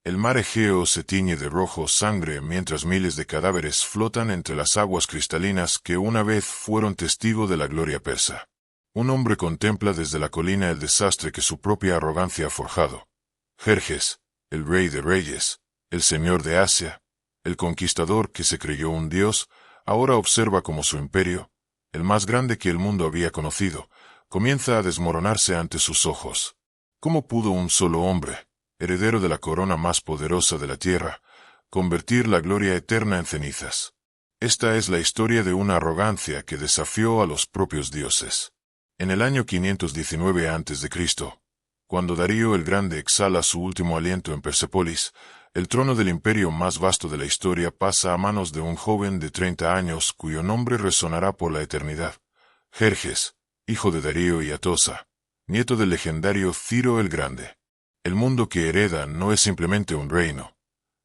El mar Egeo se tiñe de rojo sangre mientras miles de cadáveres flotan entre las aguas cristalinas que una vez fueron testigo de la gloria persa. Un hombre contempla desde la colina el desastre que su propia arrogancia ha forjado. Jerjes, el rey de reyes, el señor de Asia, el conquistador que se creyó un dios, ahora observa cómo su imperio, el más grande que el mundo había conocido, comienza a desmoronarse ante sus ojos. ¿Cómo pudo un solo hombre, heredero de la corona más poderosa de la tierra, convertir la gloria eterna en cenizas? Esta es la historia de una arrogancia que desafió a los propios dioses. En el año 519 a.C., cuando Darío el Grande exhala su último aliento en Persépolis, el trono del imperio más vasto de la historia pasa a manos de un joven de 30 años cuyo nombre resonará por la eternidad. Jerjes, hijo de Darío y Atosa, nieto del legendario Ciro el Grande. El mundo que hereda no es simplemente un reino.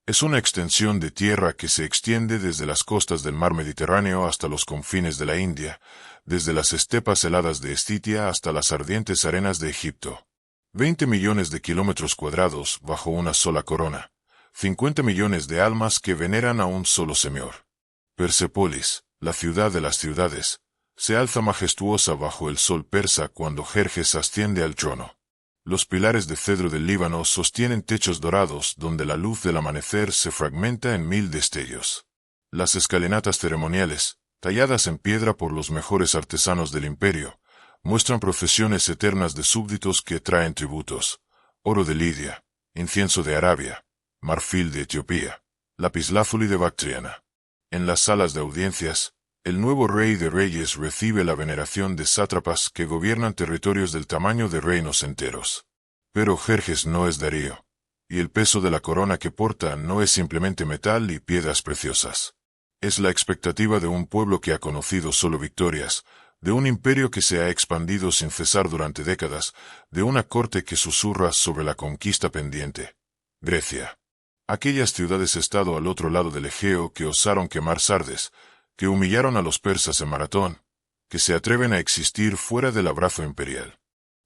Es una extensión de tierra que se extiende desde las costas del mar Mediterráneo hasta los confines de la India, desde las estepas heladas de Escitia hasta las ardientes arenas de Egipto. 20 millones de kilómetros cuadrados bajo una sola corona. 50 millones de almas que veneran a un solo señor. Persépolis, la ciudad de las ciudades, se alza majestuosa bajo el sol persa cuando Jerjes asciende al trono. Los pilares de cedro del Líbano sostienen techos dorados donde la luz del amanecer se fragmenta en 1000 destellos. Las escalinatas ceremoniales, talladas en piedra por los mejores artesanos del imperio, muestran procesiones eternas de súbditos que traen tributos: oro de Lidia, incienso de Arabia, marfil de Etiopía, lapislázuli de Bactriana. En las salas de audiencias, el nuevo rey de reyes recibe la veneración de sátrapas que gobiernan territorios del tamaño de reinos enteros. Pero Jerjes no es Darío, y el peso de la corona que porta no es simplemente metal y piedras preciosas. Es la expectativa de un pueblo que ha conocido solo victorias, de un imperio que se ha expandido sin cesar durante décadas, de una corte que susurra sobre la conquista pendiente. Grecia. Aquellas ciudades-estado al otro lado del Egeo que osaron quemar Sardes, que humillaron a los persas en Maratón, que se atreven a existir fuera del abrazo imperial.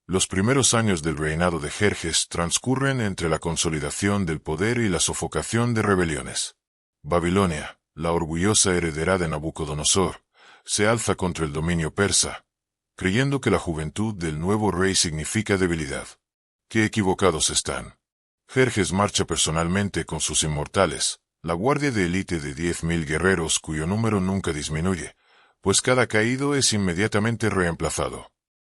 Los primeros años del reinado de Jerjes transcurren entre la consolidación del poder y la sofocación de rebeliones. Babilonia, la orgullosa heredera de Nabucodonosor, se alza contra el dominio persa, creyendo que la juventud del nuevo rey significa debilidad. ¡Qué equivocados están! Jerjes marcha personalmente con sus inmortales, la guardia de élite de 10.000 guerreros cuyo número nunca disminuye, pues cada caído es inmediatamente reemplazado.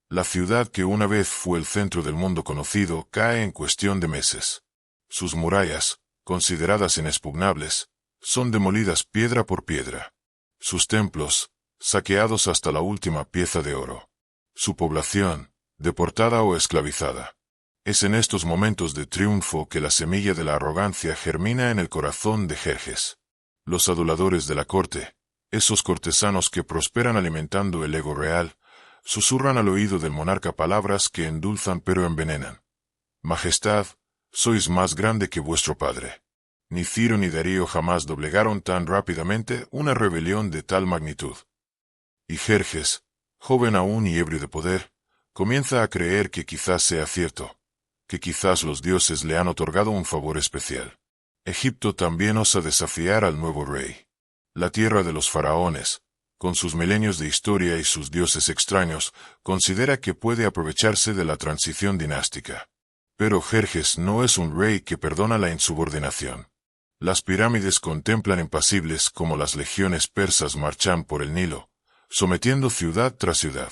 La ciudad que una vez fue el centro del mundo conocido cae en cuestión de meses. Sus murallas, consideradas inexpugnables, son demolidas piedra por piedra. Sus templos, saqueados hasta la última pieza de oro. Su población, deportada o esclavizada. Es en estos momentos de triunfo que la semilla de la arrogancia germina en el corazón de Jerjes. Los aduladores de la corte, esos cortesanos que prosperan alimentando el ego real, susurran al oído del monarca palabras que endulzan pero envenenan. Majestad, sois más grande que vuestro padre. Ni Ciro ni Darío jamás doblegaron tan rápidamente una rebelión de tal magnitud. Y Jerjes, joven aún y ebrio de poder, comienza a creer que quizás sea cierto, que quizás los dioses le han otorgado un favor especial. Egipto también osa desafiar al nuevo rey. La tierra de los faraones, con sus milenios de historia y sus dioses extraños, considera que puede aprovecharse de la transición dinástica. Pero Jerjes no es un rey que perdona la insubordinación. Las pirámides contemplan impasibles como las legiones persas marchan por el Nilo, sometiendo ciudad tras ciudad.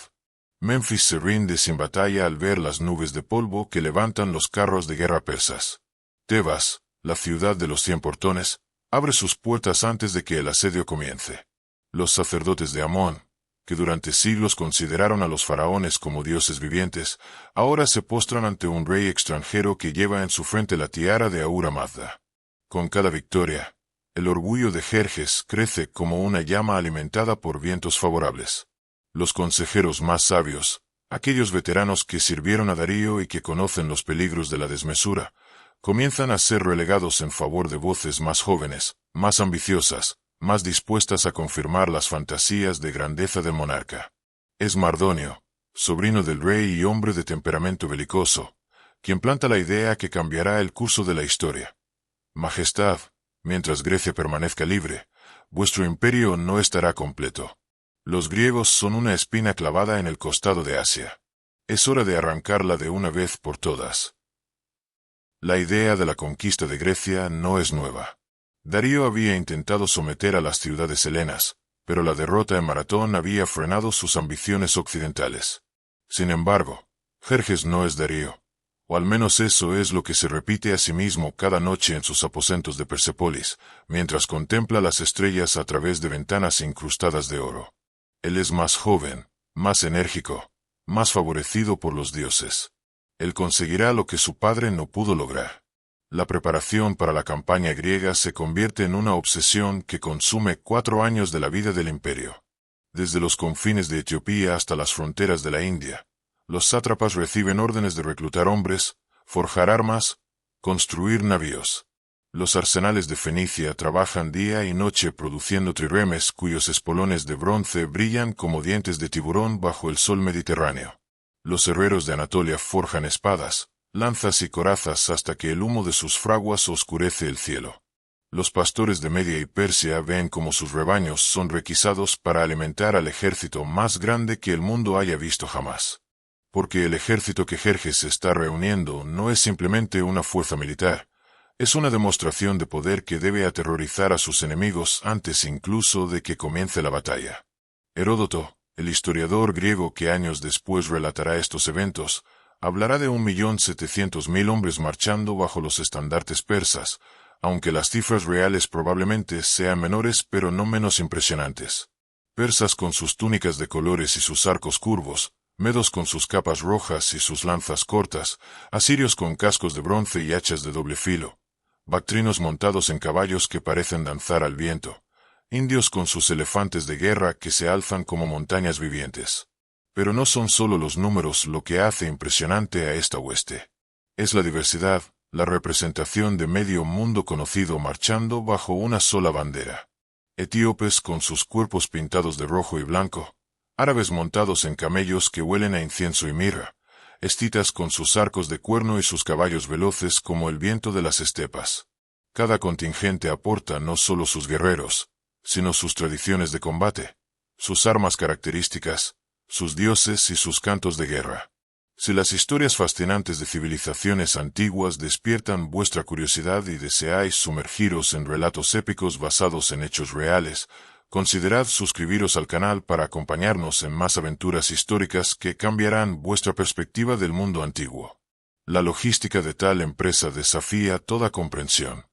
Memphis se rinde sin batalla al ver las nubes de polvo que levantan los carros de guerra persas. Tebas, la ciudad de los 100 portones, abre sus puertas antes de que el asedio comience. Los sacerdotes de Amón, que durante siglos consideraron a los faraones como dioses vivientes, ahora se postran ante un rey extranjero que lleva en su frente la tiara de Ahura Mazda. Con cada victoria, el orgullo de Jerjes crece como una llama alimentada por vientos favorables. Los consejeros más sabios, aquellos veteranos que sirvieron a Darío y que conocen los peligros de la desmesura, comienzan a ser relegados en favor de voces más jóvenes, más ambiciosas, más dispuestas a confirmar las fantasías de grandeza del monarca. Es Mardonio, sobrino del rey y hombre de temperamento belicoso, quien planta la idea que cambiará el curso de la historia. Majestad, mientras Grecia permanezca libre, vuestro imperio no estará completo. Los griegos son una espina clavada en el costado de Asia. Es hora de arrancarla de una vez por todas. La idea de la conquista de Grecia no es nueva. Darío había intentado someter a las ciudades helenas, pero la derrota en Maratón había frenado sus ambiciones occidentales. Sin embargo, Jerjes no es Darío, o al menos eso es lo que se repite a sí mismo cada noche en sus aposentos de Persépolis, mientras contempla las estrellas a través de ventanas incrustadas de oro. Él es más joven, más enérgico, más favorecido por los dioses. Él conseguirá lo que su padre no pudo lograr. La preparación para la campaña griega se convierte en una obsesión que consume 4 años de la vida del imperio. Desde los confines de Etiopía hasta las fronteras de la India, los sátrapas reciben órdenes de reclutar hombres, forjar armas, construir navíos. Los arsenales de Fenicia trabajan día y noche produciendo triremes cuyos espolones de bronce brillan como dientes de tiburón bajo el sol mediterráneo. Los herreros de Anatolia forjan espadas, lanzas y corazas hasta que el humo de sus fraguas oscurece el cielo. Los pastores de Media y Persia ven como sus rebaños son requisados para alimentar al ejército más grande que el mundo haya visto jamás. Porque el ejército que Jerjes está reuniendo no es simplemente una fuerza militar, es una demostración de poder que debe aterrorizar a sus enemigos antes incluso de que comience la batalla. Heródoto, el historiador griego que años después relatará estos eventos, hablará de 1.700.000 hombres marchando bajo los estandartes persas, aunque las cifras reales probablemente sean menores pero no menos impresionantes. Persas con sus túnicas de colores y sus arcos curvos, medos con sus capas rojas y sus lanzas cortas, asirios con cascos de bronce y hachas de doble filo, bactrinos montados en caballos que parecen danzar al viento, indios con sus elefantes de guerra que se alzan como montañas vivientes. Pero no son solo los números lo que hace impresionante a esta hueste. Es la diversidad, la representación de medio mundo conocido marchando bajo una sola bandera. Etíopes con sus cuerpos pintados de rojo y blanco, árabes montados en camellos que huelen a incienso y mirra, escitas con sus arcos de cuerno y sus caballos veloces como el viento de las estepas. Cada contingente aporta no solo sus guerreros, sino sus tradiciones de combate, sus armas características, sus dioses y sus cantos de guerra. Si las historias fascinantes de civilizaciones antiguas despiertan vuestra curiosidad y deseáis sumergiros en relatos épicos basados en hechos reales, considerad suscribiros al canal para acompañarnos en más aventuras históricas que cambiarán vuestra perspectiva del mundo antiguo. La logística de tal empresa desafía toda comprensión.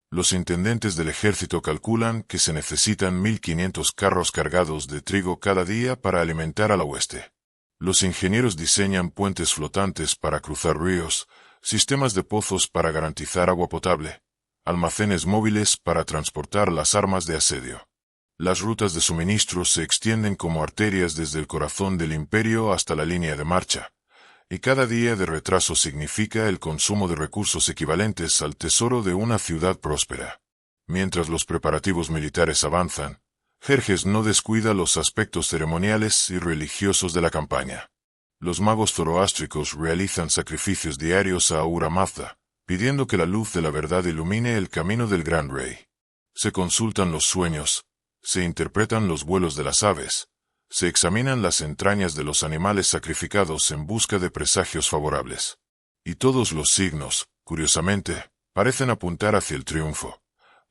Los intendentes del ejército calculan que se necesitan 1.500 carros cargados de trigo cada día para alimentar a la hueste. Los ingenieros diseñan puentes flotantes para cruzar ríos, sistemas de pozos para garantizar agua potable, almacenes móviles para transportar las armas de asedio. Las rutas de suministro se extienden como arterias desde el corazón del imperio hasta la línea de marcha, y cada día de retraso significa el consumo de recursos equivalentes al tesoro de una ciudad próspera. Mientras los preparativos militares avanzan, Jerjes no descuida los aspectos ceremoniales y religiosos de la campaña. Los magos zoroástricos realizan sacrificios diarios a Ahura Mazda, pidiendo que la luz de la verdad ilumine el camino del gran rey. Se consultan los sueños, se interpretan los vuelos de las aves, se examinan las entrañas de los animales sacrificados en busca de presagios favorables. Y todos los signos, curiosamente, parecen apuntar hacia el triunfo,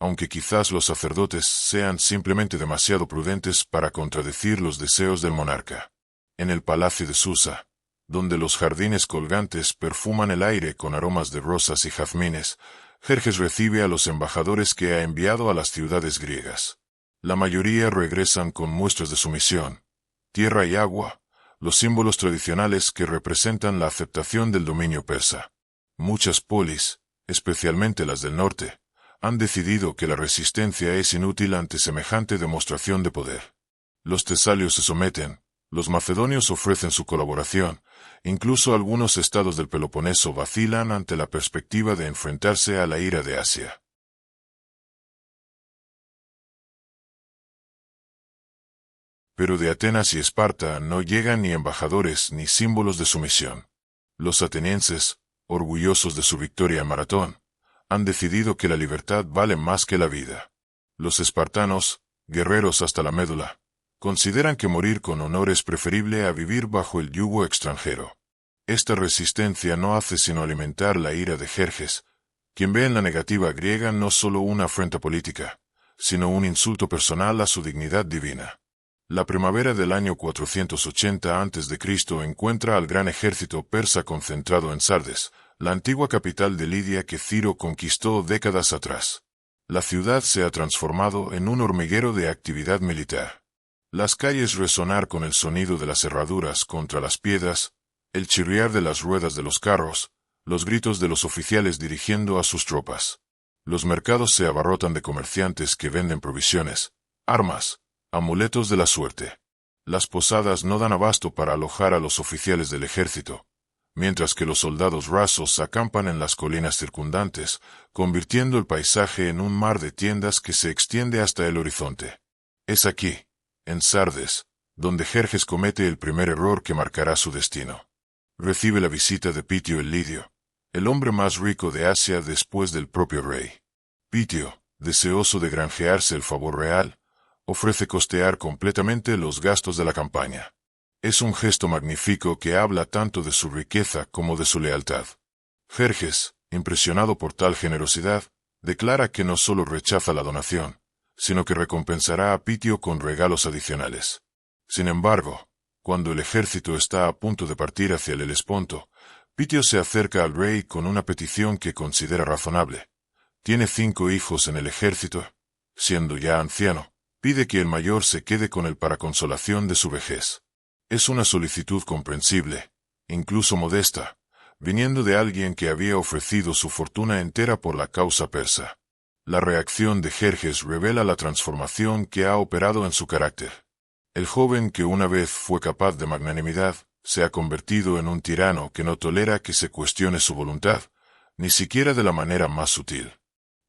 aunque quizás los sacerdotes sean simplemente demasiado prudentes para contradecir los deseos del monarca. En el palacio de Susa, donde los jardines colgantes perfuman el aire con aromas de rosas y jazmines, Jerjes recibe a los embajadores que ha enviado a las ciudades griegas. La mayoría regresan con muestras de sumisión, tierra y agua, los símbolos tradicionales que representan la aceptación del dominio persa. Muchas polis, especialmente las del norte, han decidido que la resistencia es inútil ante semejante demostración de poder. Los tesalios se someten, los macedonios ofrecen su colaboración, incluso algunos estados del Peloponeso vacilan ante la perspectiva de enfrentarse a la ira de Asia. Pero de Atenas y Esparta no llegan ni embajadores ni símbolos de sumisión. Los atenienses, orgullosos de su victoria en Maratón, Han decidido que la libertad vale más que la vida. Los espartanos, guerreros hasta la médula, consideran que morir con honor es preferible a vivir bajo el yugo extranjero. Esta resistencia no hace sino alimentar la ira de Jerjes, quien ve en la negativa griega no solo una afrenta política, sino un insulto personal a su dignidad divina. La primavera del año 480 a.C. encuentra al gran ejército persa concentrado en Sardes, la antigua capital de Lidia que Ciro conquistó décadas atrás. La ciudad se ha transformado en un hormiguero de actividad militar. Las calles resonar con el sonido de las herraduras contra las piedras, el chirriar de las ruedas de los carros, los gritos de los oficiales dirigiendo a sus tropas. Los mercados se abarrotan de comerciantes que venden provisiones, armas, amuletos de la suerte. Las posadas no dan abasto para alojar a los oficiales del ejército, mientras que los soldados rasos acampan en las colinas circundantes, convirtiendo el paisaje en un mar de tiendas que se extiende hasta el horizonte. Es aquí, en Sardes, donde Jerjes comete el primer error que marcará su destino. Recibe la visita de Pitio el Lidio, el hombre más rico de Asia después del propio rey. Pitio, deseoso de granjearse el favor real, ofrece costear completamente los gastos de la campaña. Es un gesto magnífico que habla tanto de su riqueza como de su lealtad. Jerjes, impresionado por tal generosidad, declara que no solo rechaza la donación, sino que recompensará a Pitio con regalos adicionales. Sin embargo, cuando el ejército está a punto de partir hacia el Helesponto, Pitio se acerca al rey con una petición que considera razonable. Tiene 5 hijos en el ejército. Siendo ya anciano, pide que el mayor se quede con él para consolación de su vejez. Es una solicitud comprensible, incluso modesta, viniendo de alguien que había ofrecido su fortuna entera por la causa persa. La reacción de Jerjes revela la transformación que ha operado en su carácter. El joven que una vez fue capaz de magnanimidad, se ha convertido en un tirano que no tolera que se cuestione su voluntad, ni siquiera de la manera más sutil.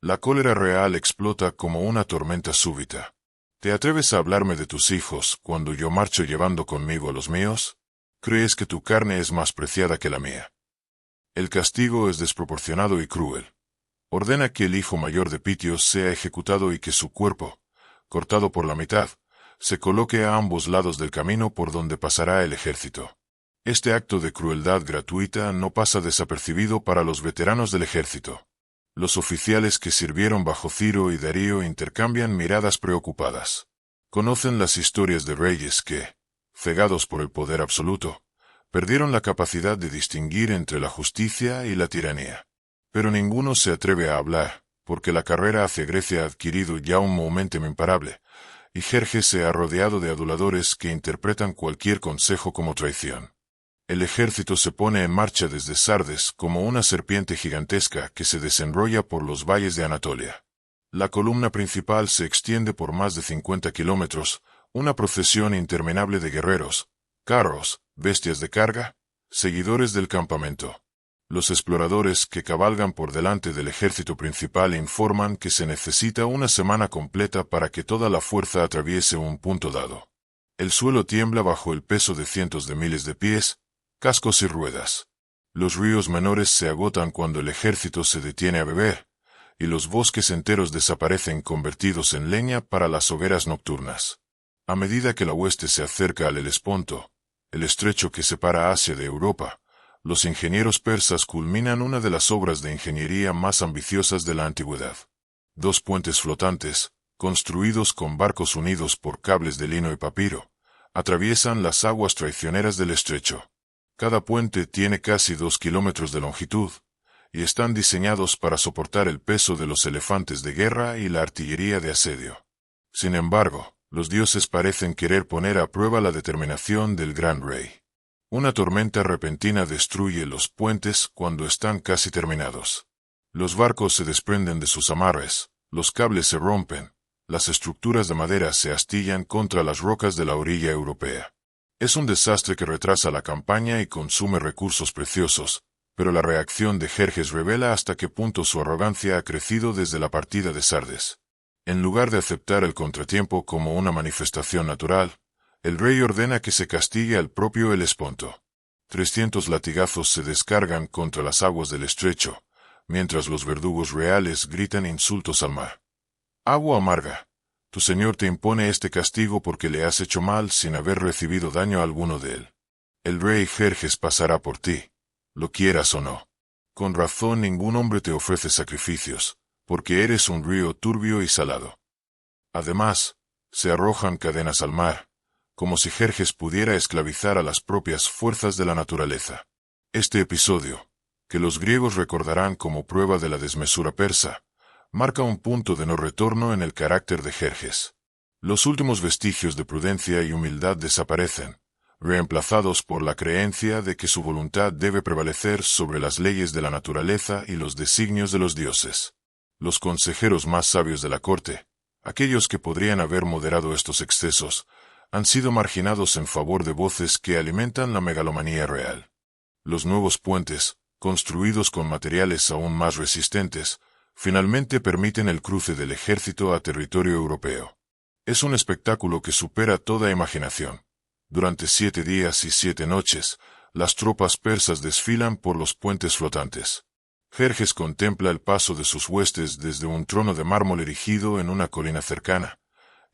La cólera real explota como una tormenta súbita. ¿Te atreves a hablarme de tus hijos cuando yo marcho llevando conmigo a los míos? ¿Crees que tu carne es más preciada que la mía? El castigo es desproporcionado y cruel. Ordena que el hijo mayor de Pitio sea ejecutado y que su cuerpo, cortado por la mitad, se coloque a ambos lados del camino por donde pasará el ejército. Este acto de crueldad gratuita no pasa desapercibido para los veteranos del ejército. Los oficiales que sirvieron bajo Ciro y Darío intercambian miradas preocupadas. Conocen las historias de reyes que, cegados por el poder absoluto, perdieron la capacidad de distinguir entre la justicia y la tiranía. Pero ninguno se atreve a hablar, porque la carrera hacia Grecia ha adquirido ya un momentum imparable, y Jerjes se ha rodeado de aduladores que interpretan cualquier consejo como traición. El ejército se pone en marcha desde Sardes como una serpiente gigantesca que se desenrolla por los valles de Anatolia. La columna principal se extiende por más de 50 kilómetros, una procesión interminable de guerreros, carros, bestias de carga, seguidores del campamento. Los exploradores que cabalgan por delante del ejército principal informan que se necesita una semana completa para que toda la fuerza atraviese un punto dado. El suelo tiembla bajo el peso de cientos de miles de pies, cascos y ruedas. Los ríos menores se agotan cuando el ejército se detiene a beber, y los bosques enteros desaparecen convertidos en leña para las hogueras nocturnas. A medida que la hueste se acerca al Helesponto, el estrecho que separa Asia de Europa, los ingenieros persas culminan una de las obras de ingeniería más ambiciosas de la antigüedad. 2 puentes flotantes, construidos con barcos unidos por cables de lino y papiro, atraviesan las aguas traicioneras del estrecho. Cada puente tiene casi 2 kilómetros de longitud, y están diseñados para soportar el peso de los elefantes de guerra y la artillería de asedio. Sin embargo, los dioses parecen querer poner a prueba la determinación del gran rey. Una tormenta repentina destruye los puentes cuando están casi terminados. Los barcos se desprenden de sus amarres, los cables se rompen, las estructuras de madera se astillan contra las rocas de la orilla europea. Es un desastre que retrasa la campaña y consume recursos preciosos, pero la reacción de Jerjes revela hasta qué punto su arrogancia ha crecido desde la partida de Sardes. En lugar de aceptar el contratiempo como una manifestación natural, el rey ordena que se castigue al propio Helesponto. 300 latigazos se descargan contra las aguas del estrecho, mientras los verdugos reales gritan insultos al mar. Agua amarga. Tu señor te impone este castigo porque le has hecho mal sin haber recibido daño alguno de él. El rey Jerjes pasará por ti, lo quieras o no. Con razón ningún hombre te ofrece sacrificios, porque eres un río turbio y salado. Además, se arrojan cadenas al mar, como si Jerjes pudiera esclavizar a las propias fuerzas de la naturaleza. Este episodio, que los griegos recordarán como prueba de la desmesura persa, marca un punto de no retorno en el carácter de Jerjes. Los últimos vestigios de prudencia y humildad desaparecen, reemplazados por la creencia de que su voluntad debe prevalecer sobre las leyes de la naturaleza y los designios de los dioses. Los consejeros más sabios de la corte, aquellos que podrían haber moderado estos excesos, han sido marginados en favor de voces que alimentan la megalomanía real. Los nuevos puentes, construidos con materiales aún más resistentes, finalmente permiten el cruce del ejército a territorio europeo. Es un espectáculo que supera toda imaginación. Durante 7 días y 7 noches, las tropas persas desfilan por los puentes flotantes. Jerjes contempla el paso de sus huestes desde un trono de mármol erigido en una colina cercana,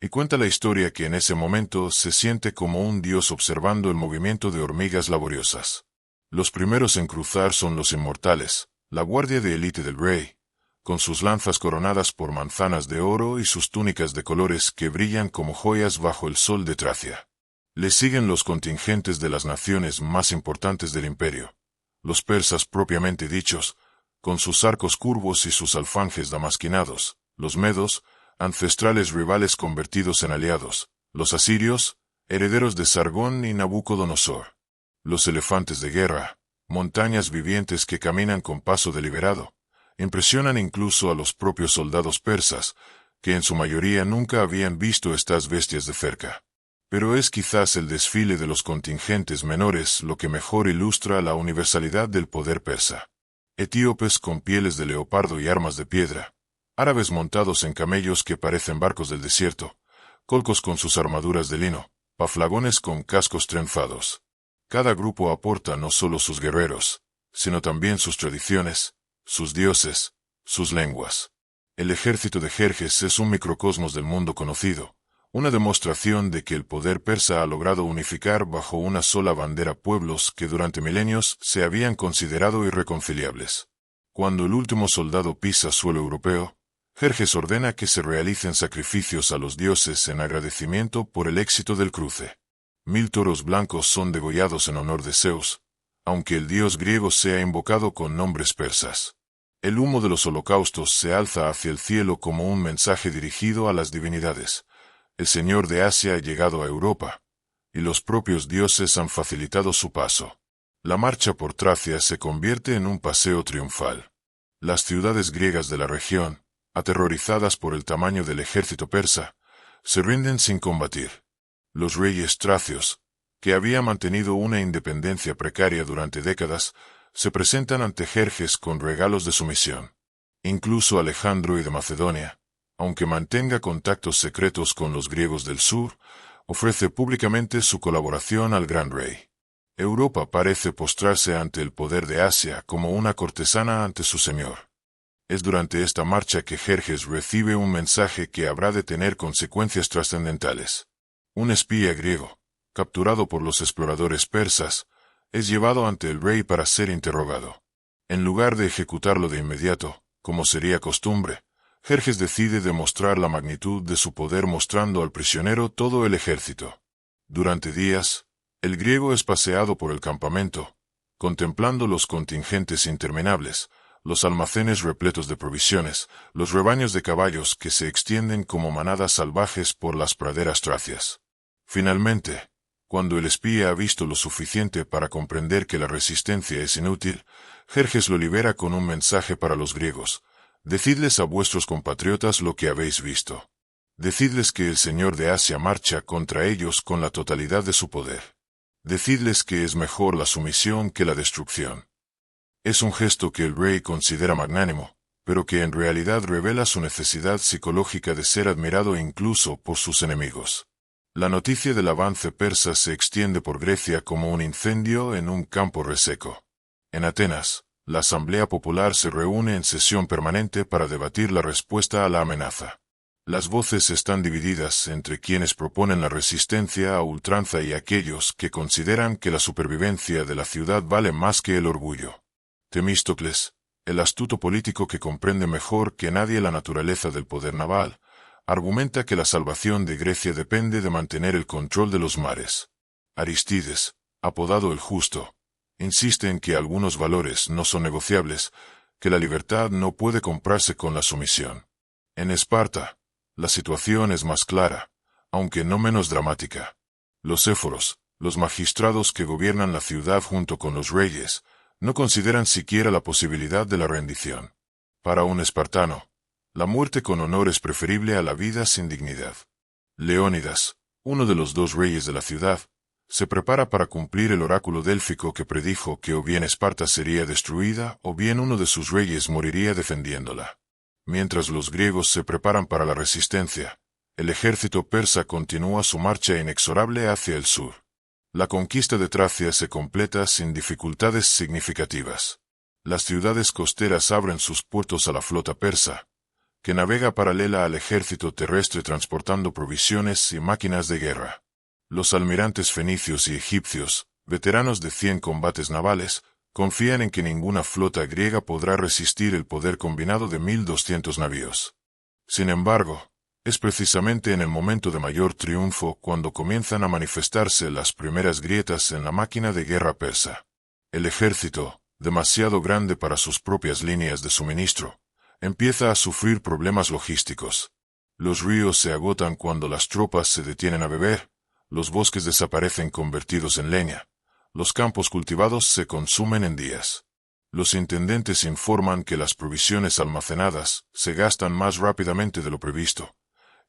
y cuenta la historia que en ese momento se siente como un dios observando el movimiento de hormigas laboriosas. Los primeros en cruzar son los inmortales, la guardia de élite del rey, con sus lanzas coronadas por manzanas de oro y sus túnicas de colores que brillan como joyas bajo el sol de Tracia. Le siguen los contingentes de las naciones más importantes del imperio, los persas propiamente dichos, con sus arcos curvos y sus alfanjes damasquinados, los medos, ancestrales rivales convertidos en aliados, los asirios, herederos de Sargón y Nabucodonosor, los elefantes de guerra, montañas vivientes que caminan con paso deliberado, impresionan incluso a los propios soldados persas, que en su mayoría nunca habían visto estas bestias de cerca. Pero es quizás el desfile de los contingentes menores lo que mejor ilustra la universalidad del poder persa. Etíopes con pieles de leopardo y armas de piedra, árabes montados en camellos que parecen barcos del desierto, colcos con sus armaduras de lino, paflagones con cascos trenzados. Cada grupo aporta no solo sus guerreros, sino también sus tradiciones, sus dioses, sus lenguas. El ejército de Jerjes es un microcosmos del mundo conocido, una demostración de que el poder persa ha logrado unificar bajo una sola bandera pueblos que durante milenios se habían considerado irreconciliables. Cuando el último soldado pisa suelo europeo, Jerjes ordena que se realicen sacrificios a los dioses en agradecimiento por el éxito del cruce. 1000 toros blancos son degollados en honor de Zeus, aunque el dios griego sea invocado con nombres persas. El humo de los holocaustos se alza hacia el cielo como un mensaje dirigido a las divinidades. El señor de Asia ha llegado a Europa, y los propios dioses han facilitado su paso. La marcha por Tracia se convierte en un paseo triunfal. Las ciudades griegas de la región, aterrorizadas por el tamaño del ejército persa, se rinden sin combatir. Los reyes tracios, que habían mantenido una independencia precaria durante décadas, se presentan ante Jerjes con regalos de sumisión. Incluso Alejandro I de Macedonia, aunque mantenga contactos secretos con los griegos del sur, ofrece públicamente su colaboración al gran rey. Europa parece postrarse ante el poder de Asia como una cortesana ante su señor. Es durante esta marcha que Jerjes recibe un mensaje que habrá de tener consecuencias trascendentales. Un espía griego, capturado por los exploradores persas, es llevado ante el rey para ser interrogado. En lugar de ejecutarlo de inmediato, como sería costumbre, Jerjes decide demostrar la magnitud de su poder mostrando al prisionero todo el ejército. Durante días, el griego es paseado por el campamento, contemplando los contingentes interminables, los almacenes repletos de provisiones, los rebaños de caballos que se extienden como manadas salvajes por las praderas tracias. Finalmente, cuando el espía ha visto lo suficiente para comprender que la resistencia es inútil, Jerjes lo libera con un mensaje para los griegos. Decidles a vuestros compatriotas lo que habéis visto. Decidles que el señor de Asia marcha contra ellos con la totalidad de su poder. Decidles que es mejor la sumisión que la destrucción. Es un gesto que el rey considera magnánimo, pero que en realidad revela su necesidad psicológica de ser admirado incluso por sus enemigos. La noticia del avance persa se extiende por Grecia como un incendio en un campo reseco. En Atenas, La Asamblea Popular se reúne en sesión permanente para debatir la respuesta a la amenaza. Las voces están divididas entre quienes proponen la resistencia a ultranza y aquellos que consideran que la supervivencia de la ciudad vale más que el orgullo. Temístocles, el astuto político que comprende mejor que nadie la naturaleza del poder naval, argumenta que la salvación de Grecia depende de mantener el control de los mares. Aristides, apodado el Justo, insiste en que algunos valores no son negociables, que la libertad no puede comprarse con la sumisión. En Esparta, la situación es más clara, aunque no menos dramática. Los éforos, los magistrados que gobiernan la ciudad junto con los reyes, no consideran siquiera la posibilidad de la rendición. Para un espartano, la muerte con honor es preferible a la vida sin dignidad. Leónidas, uno de los dos reyes de la ciudad, se prepara para cumplir el oráculo délfico que predijo que o bien Esparta sería destruida o bien uno de sus reyes moriría defendiéndola. Mientras los griegos se preparan para la resistencia, el ejército persa continúa su marcha inexorable hacia el sur. La conquista de Tracia se completa sin dificultades significativas. Las ciudades costeras abren sus puertos a la flota persa, que navega paralela al ejército terrestre transportando provisiones y máquinas de guerra. Los almirantes fenicios y egipcios, veteranos de 100 combates navales, confían en que ninguna flota griega podrá resistir el poder combinado de 1.200 navíos. Sin embargo, es precisamente en el momento de mayor triunfo cuando comienzan a manifestarse las primeras grietas en la máquina de guerra persa. El ejército, demasiado grande para sus propias líneas de suministro, empieza a sufrir problemas logísticos. Los ríos se agotan cuando las tropas se detienen a beber, los bosques desaparecen convertidos en leña. Los campos cultivados se consumen en días. Los intendentes informan que las provisiones almacenadas se gastan más rápidamente de lo previsto,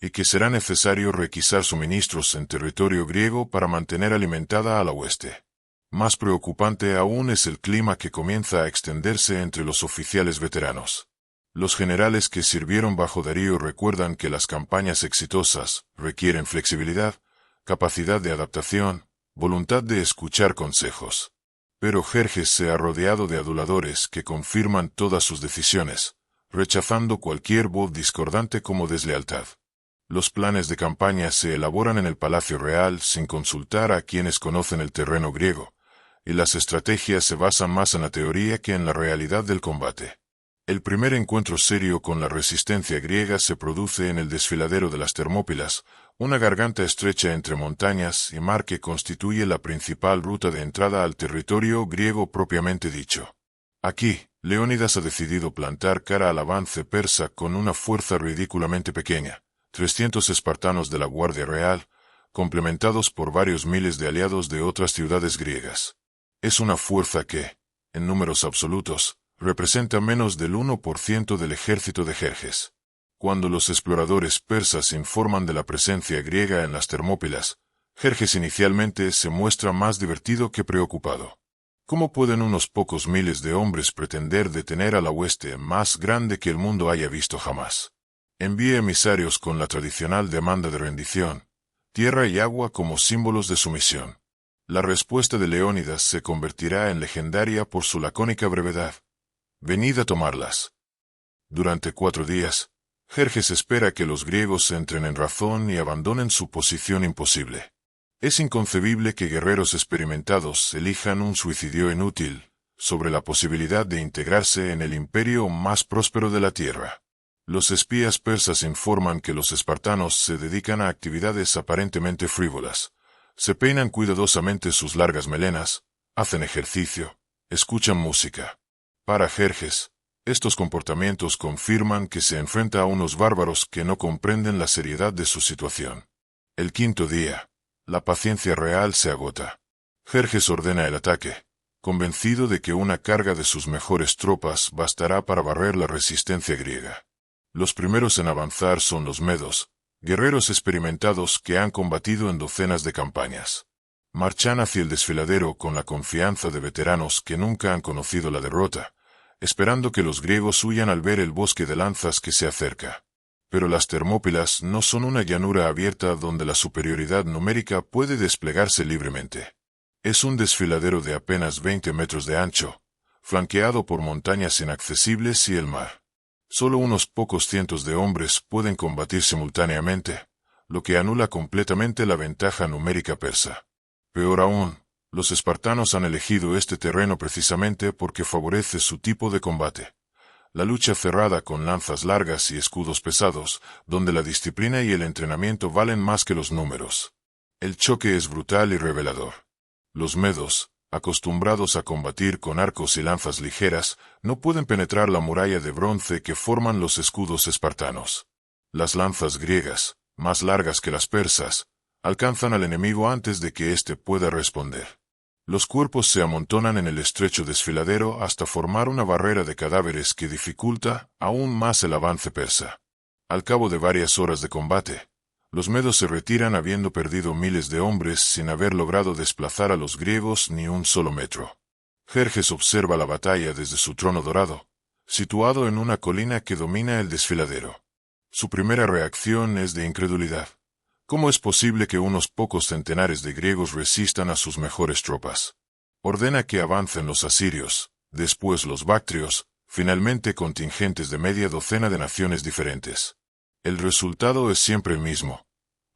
y que será necesario requisar suministros en territorio griego para mantener alimentada a la hueste. Más preocupante aún es el clima que comienza a extenderse entre los oficiales veteranos. Los generales que sirvieron bajo Darío recuerdan que las campañas exitosas requieren flexibilidad, capacidad de adaptación, voluntad de escuchar consejos. Pero Jerjes se ha rodeado de aduladores que confirman todas sus decisiones, rechazando cualquier voz discordante como deslealtad. Los planes de campaña se elaboran en el Palacio Real sin consultar a quienes conocen el terreno griego, y las estrategias se basan más en la teoría que en la realidad del combate. El primer encuentro serio con la resistencia griega se produce en el desfiladero de las Termópilas, una garganta estrecha entre montañas y mar que constituye la principal ruta de entrada al territorio griego propiamente dicho. Aquí, Leónidas ha decidido plantar cara al avance persa con una fuerza ridículamente pequeña, 300 espartanos de la Guardia Real, complementados por varios miles de aliados de otras ciudades griegas. Es una fuerza que, en números absolutos, representa menos del 1% del ejército de Jerjes. Cuando los exploradores persas informan de la presencia griega en las Termópilas, Jerjes inicialmente se muestra más divertido que preocupado. ¿Cómo pueden unos pocos miles de hombres pretender detener a la hueste más grande que el mundo haya visto jamás? Envía emisarios con la tradicional demanda de rendición, tierra y agua como símbolos de sumisión. La respuesta de Leónidas se convertirá en legendaria por su lacónica brevedad. Venid a tomarlas. Durante 4 días, Jerjes espera que los griegos entren en razón y abandonen su posición imposible. Es inconcebible que guerreros experimentados elijan un suicidio inútil, sobre la posibilidad de integrarse en el imperio más próspero de la tierra. Los espías persas informan que los espartanos se dedican a actividades aparentemente frívolas. Se peinan cuidadosamente sus largas melenas, hacen ejercicio, escuchan música. Para Jerjes, estos comportamientos confirman que se enfrenta a unos bárbaros que no comprenden la seriedad de su situación. El 5.º día, la paciencia real se agota. Jerjes ordena el ataque, convencido de que una carga de sus mejores tropas bastará para barrer la resistencia griega. Los primeros en avanzar son los medos, guerreros experimentados que han combatido en docenas de campañas. Marchan hacia el desfiladero con la confianza de veteranos que nunca han conocido la derrota, esperando que los griegos huyan al ver el bosque de lanzas que se acerca. Pero las Termópilas no son una llanura abierta donde la superioridad numérica puede desplegarse libremente. Es un desfiladero de apenas 20 metros de ancho, flanqueado por montañas inaccesibles y el mar. Solo unos pocos cientos de hombres pueden combatir simultáneamente, lo que anula completamente la ventaja numérica persa. Peor aún, los espartanos han elegido este terreno precisamente porque favorece su tipo de combate. La lucha cerrada con lanzas largas y escudos pesados, donde la disciplina y el entrenamiento valen más que los números. El choque es brutal y revelador. Los medos, acostumbrados a combatir con arcos y lanzas ligeras, no pueden penetrar la muralla de bronce que forman los escudos espartanos. Las lanzas griegas, más largas que las persas, alcanzan al enemigo antes de que éste pueda responder. Los cuerpos se amontonan en el estrecho desfiladero hasta formar una barrera de cadáveres que dificulta aún más el avance persa. Al cabo de varias horas de combate, los medos se retiran habiendo perdido miles de hombres sin haber logrado desplazar a los griegos ni un solo metro. Jerjes observa la batalla desde su trono dorado, situado en una colina que domina el desfiladero. Su primera reacción es de incredulidad. ¿Cómo es posible que unos pocos centenares de griegos resistan a sus mejores tropas? Ordena que avancen los asirios, después los bactrios, finalmente contingentes de media docena de naciones diferentes. El resultado es siempre el mismo.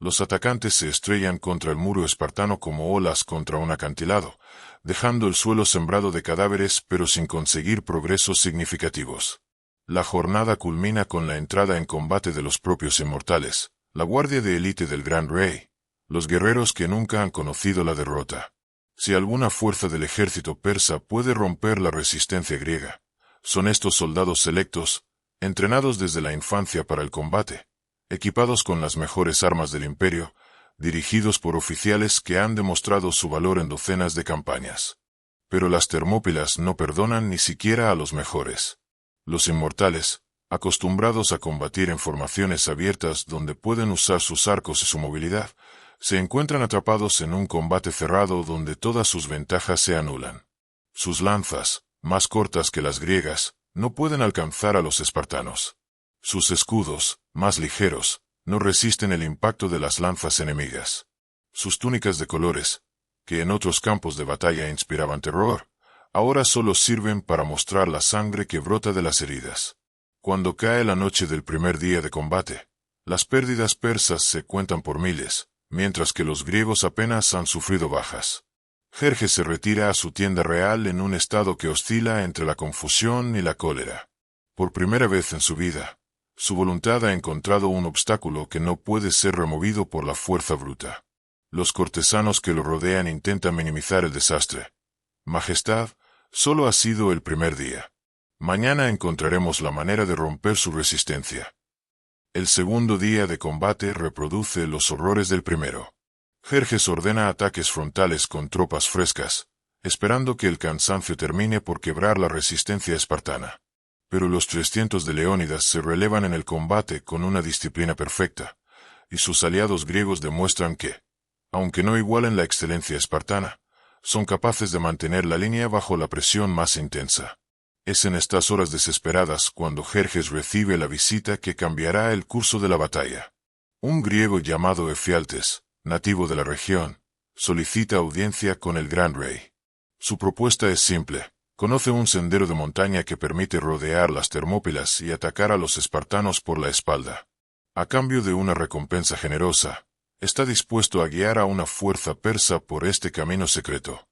Los atacantes se estrellan contra el muro espartano como olas contra un acantilado, dejando el suelo sembrado de cadáveres pero sin conseguir progresos significativos. La jornada culmina con la entrada en combate de los propios inmortales, la guardia de élite del gran rey, los guerreros que nunca han conocido la derrota. Si alguna fuerza del ejército persa puede romper la resistencia griega, son estos soldados selectos, entrenados desde la infancia para el combate, equipados con las mejores armas del imperio, dirigidos por oficiales que han demostrado su valor en docenas de campañas. Pero las Termópilas no perdonan ni siquiera a los mejores. Los inmortales, acostumbrados a combatir en formaciones abiertas donde pueden usar sus arcos y su movilidad, se encuentran atrapados en un combate cerrado donde todas sus ventajas se anulan. Sus lanzas, más cortas que las griegas, no pueden alcanzar a los espartanos. Sus escudos, más ligeros, no resisten el impacto de las lanzas enemigas. Sus túnicas de colores, que en otros campos de batalla inspiraban terror, ahora solo sirven para mostrar la sangre que brota de las heridas. Cuando cae la noche del primer día de combate, las pérdidas persas se cuentan por miles, mientras que los griegos apenas han sufrido bajas. Jerjes se retira a su tienda real en un estado que oscila entre la confusión y la cólera. Por primera vez en su vida, su voluntad ha encontrado un obstáculo que no puede ser removido por la fuerza bruta. Los cortesanos que lo rodean intentan minimizar el desastre. Majestad, solo ha sido el primer día. Mañana encontraremos la manera de romper su resistencia. El segundo día de combate reproduce los horrores del primero. Jerjes ordena ataques frontales con tropas frescas, esperando que el cansancio termine por quebrar la resistencia espartana. Pero los 300 de Leónidas se relevan en el combate con una disciplina perfecta, y sus aliados griegos demuestran que, aunque no igualen la excelencia espartana, son capaces de mantener la línea bajo la presión más intensa. Es en estas horas desesperadas cuando Jerjes recibe la visita que cambiará el curso de la batalla. Un griego llamado Efialtes, nativo de la región, solicita audiencia con el gran rey. Su propuesta es simple: conoce un sendero de montaña que permite rodear las Termópilas y atacar a los espartanos por la espalda. A cambio de una recompensa generosa, está dispuesto a guiar a una fuerza persa por este camino secreto.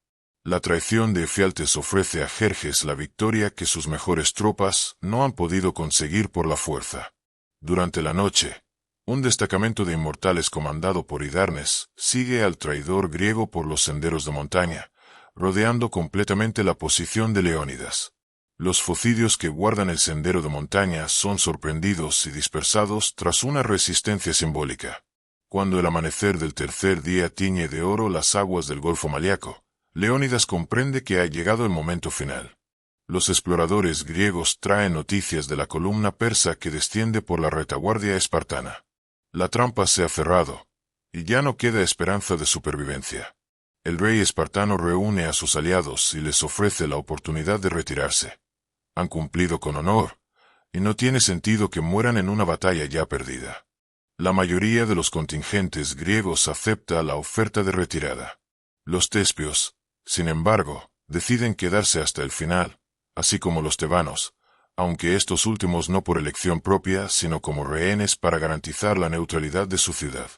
La traición de Efialtes ofrece a Jerjes la victoria que sus mejores tropas no han podido conseguir por la fuerza. Durante la noche, un destacamento de inmortales comandado por Hidarnes sigue al traidor griego por los senderos de montaña, rodeando completamente la posición de Leónidas. Los focidios que guardan el sendero de montaña son sorprendidos y dispersados tras una resistencia simbólica. Cuando el amanecer del tercer día tiñe de oro las aguas del Golfo Malíaco, Leónidas comprende que ha llegado el momento final. Los exploradores griegos traen noticias de la columna persa que desciende por la retaguardia espartana. La trampa se ha cerrado, y ya no queda esperanza de supervivencia. El rey espartano reúne a sus aliados y les ofrece la oportunidad de retirarse. Han cumplido con honor, y no tiene sentido que mueran en una batalla ya perdida. La mayoría de los contingentes griegos acepta la oferta de retirada. Los tespios, sin embargo, deciden quedarse hasta el final, así como los tebanos, aunque estos últimos no por elección propia, sino como rehenes para garantizar la neutralidad de su ciudad.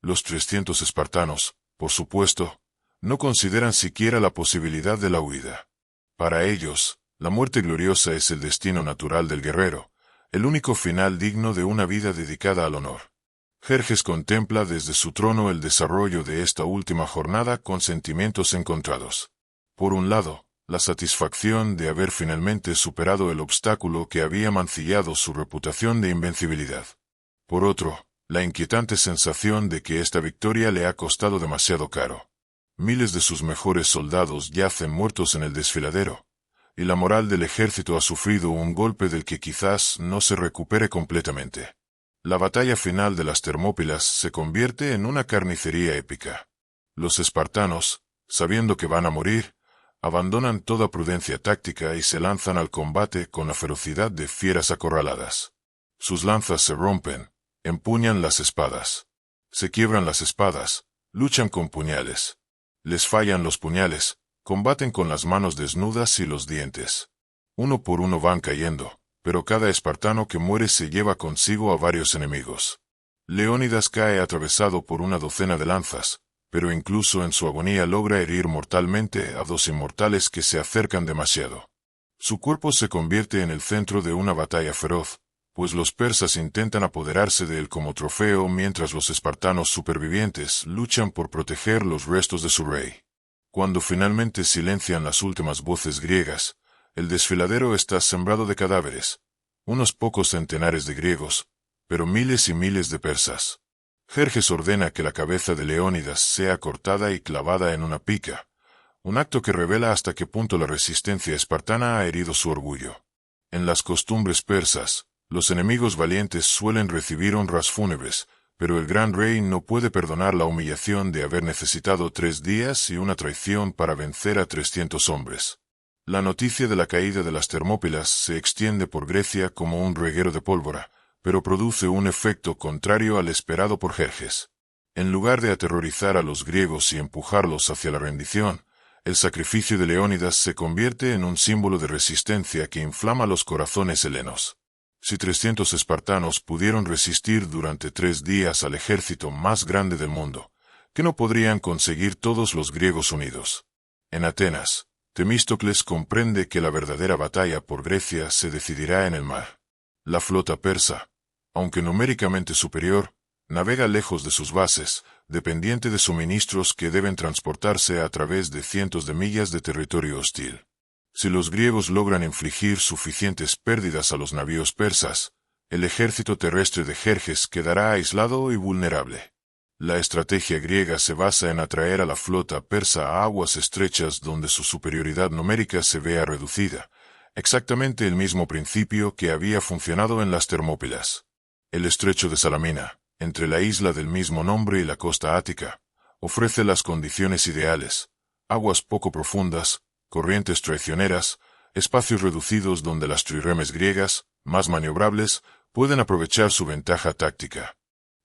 Los 300 espartanos, por supuesto, no consideran siquiera la posibilidad de la huida. Para ellos, la muerte gloriosa es el destino natural del guerrero, el único final digno de una vida dedicada al honor. Jerjes contempla desde su trono el desarrollo de esta última jornada con sentimientos encontrados. Por un lado, la satisfacción de haber finalmente superado el obstáculo que había mancillado su reputación de invencibilidad. Por otro, la inquietante sensación de que esta victoria le ha costado demasiado caro. Miles de sus mejores soldados yacen muertos en el desfiladero, y la moral del ejército ha sufrido un golpe del que quizás no se recupere completamente. La batalla final de las Termópilas se convierte en una carnicería épica. Los espartanos, sabiendo que van a morir, abandonan toda prudencia táctica y se lanzan al combate con la ferocidad de fieras acorraladas. Sus lanzas se rompen, empuñan las espadas. Se quiebran las espadas, luchan con puñales. Les fallan los puñales, combaten con las manos desnudas y los dientes. Uno por uno van cayendo, pero cada espartano que muere se lleva consigo a varios enemigos. Leónidas cae atravesado por una docena de lanzas, pero incluso en su agonía logra herir mortalmente a 2 inmortales que se acercan demasiado. Su cuerpo se convierte en el centro de una batalla feroz, pues los persas intentan apoderarse de él como trofeo mientras los espartanos supervivientes luchan por proteger los restos de su rey. Cuando finalmente silencian las últimas voces griegas, el desfiladero está sembrado de cadáveres, unos pocos centenares de griegos, pero miles y miles de persas. Jerjes ordena que la cabeza de Leónidas sea cortada y clavada en una pica, un acto que revela hasta qué punto la resistencia espartana ha herido su orgullo. En las costumbres persas, los enemigos valientes suelen recibir honras fúnebres, pero el gran rey no puede perdonar la humillación de haber necesitado 3 días y una traición para vencer a 300 hombres. La noticia de la caída de las Termópilas se extiende por Grecia como un reguero de pólvora, pero produce un efecto contrario al esperado por Jerjes. En lugar de aterrorizar a los griegos y empujarlos hacia la rendición, el sacrificio de Leónidas se convierte en un símbolo de resistencia que inflama los corazones helenos. Si 300 espartanos pudieron resistir durante 3 días al ejército más grande del mundo, ¿qué no podrían conseguir todos los griegos unidos? En Atenas, Temístocles comprende que la verdadera batalla por Grecia se decidirá en el mar. La flota persa, aunque numéricamente superior, navega lejos de sus bases, dependiente de suministros que deben transportarse a través de cientos de millas de territorio hostil. Si los griegos logran infligir suficientes pérdidas a los navíos persas, el ejército terrestre de Jerjes quedará aislado y vulnerable. La estrategia griega se basa en atraer a la flota persa a aguas estrechas donde su superioridad numérica se vea reducida, exactamente el mismo principio que había funcionado en las Termópilas. El estrecho de Salamina, entre la isla del mismo nombre y la costa ática, ofrece las condiciones ideales: aguas poco profundas, corrientes traicioneras, espacios reducidos donde las trirremes griegas, más maniobrables, pueden aprovechar su ventaja táctica.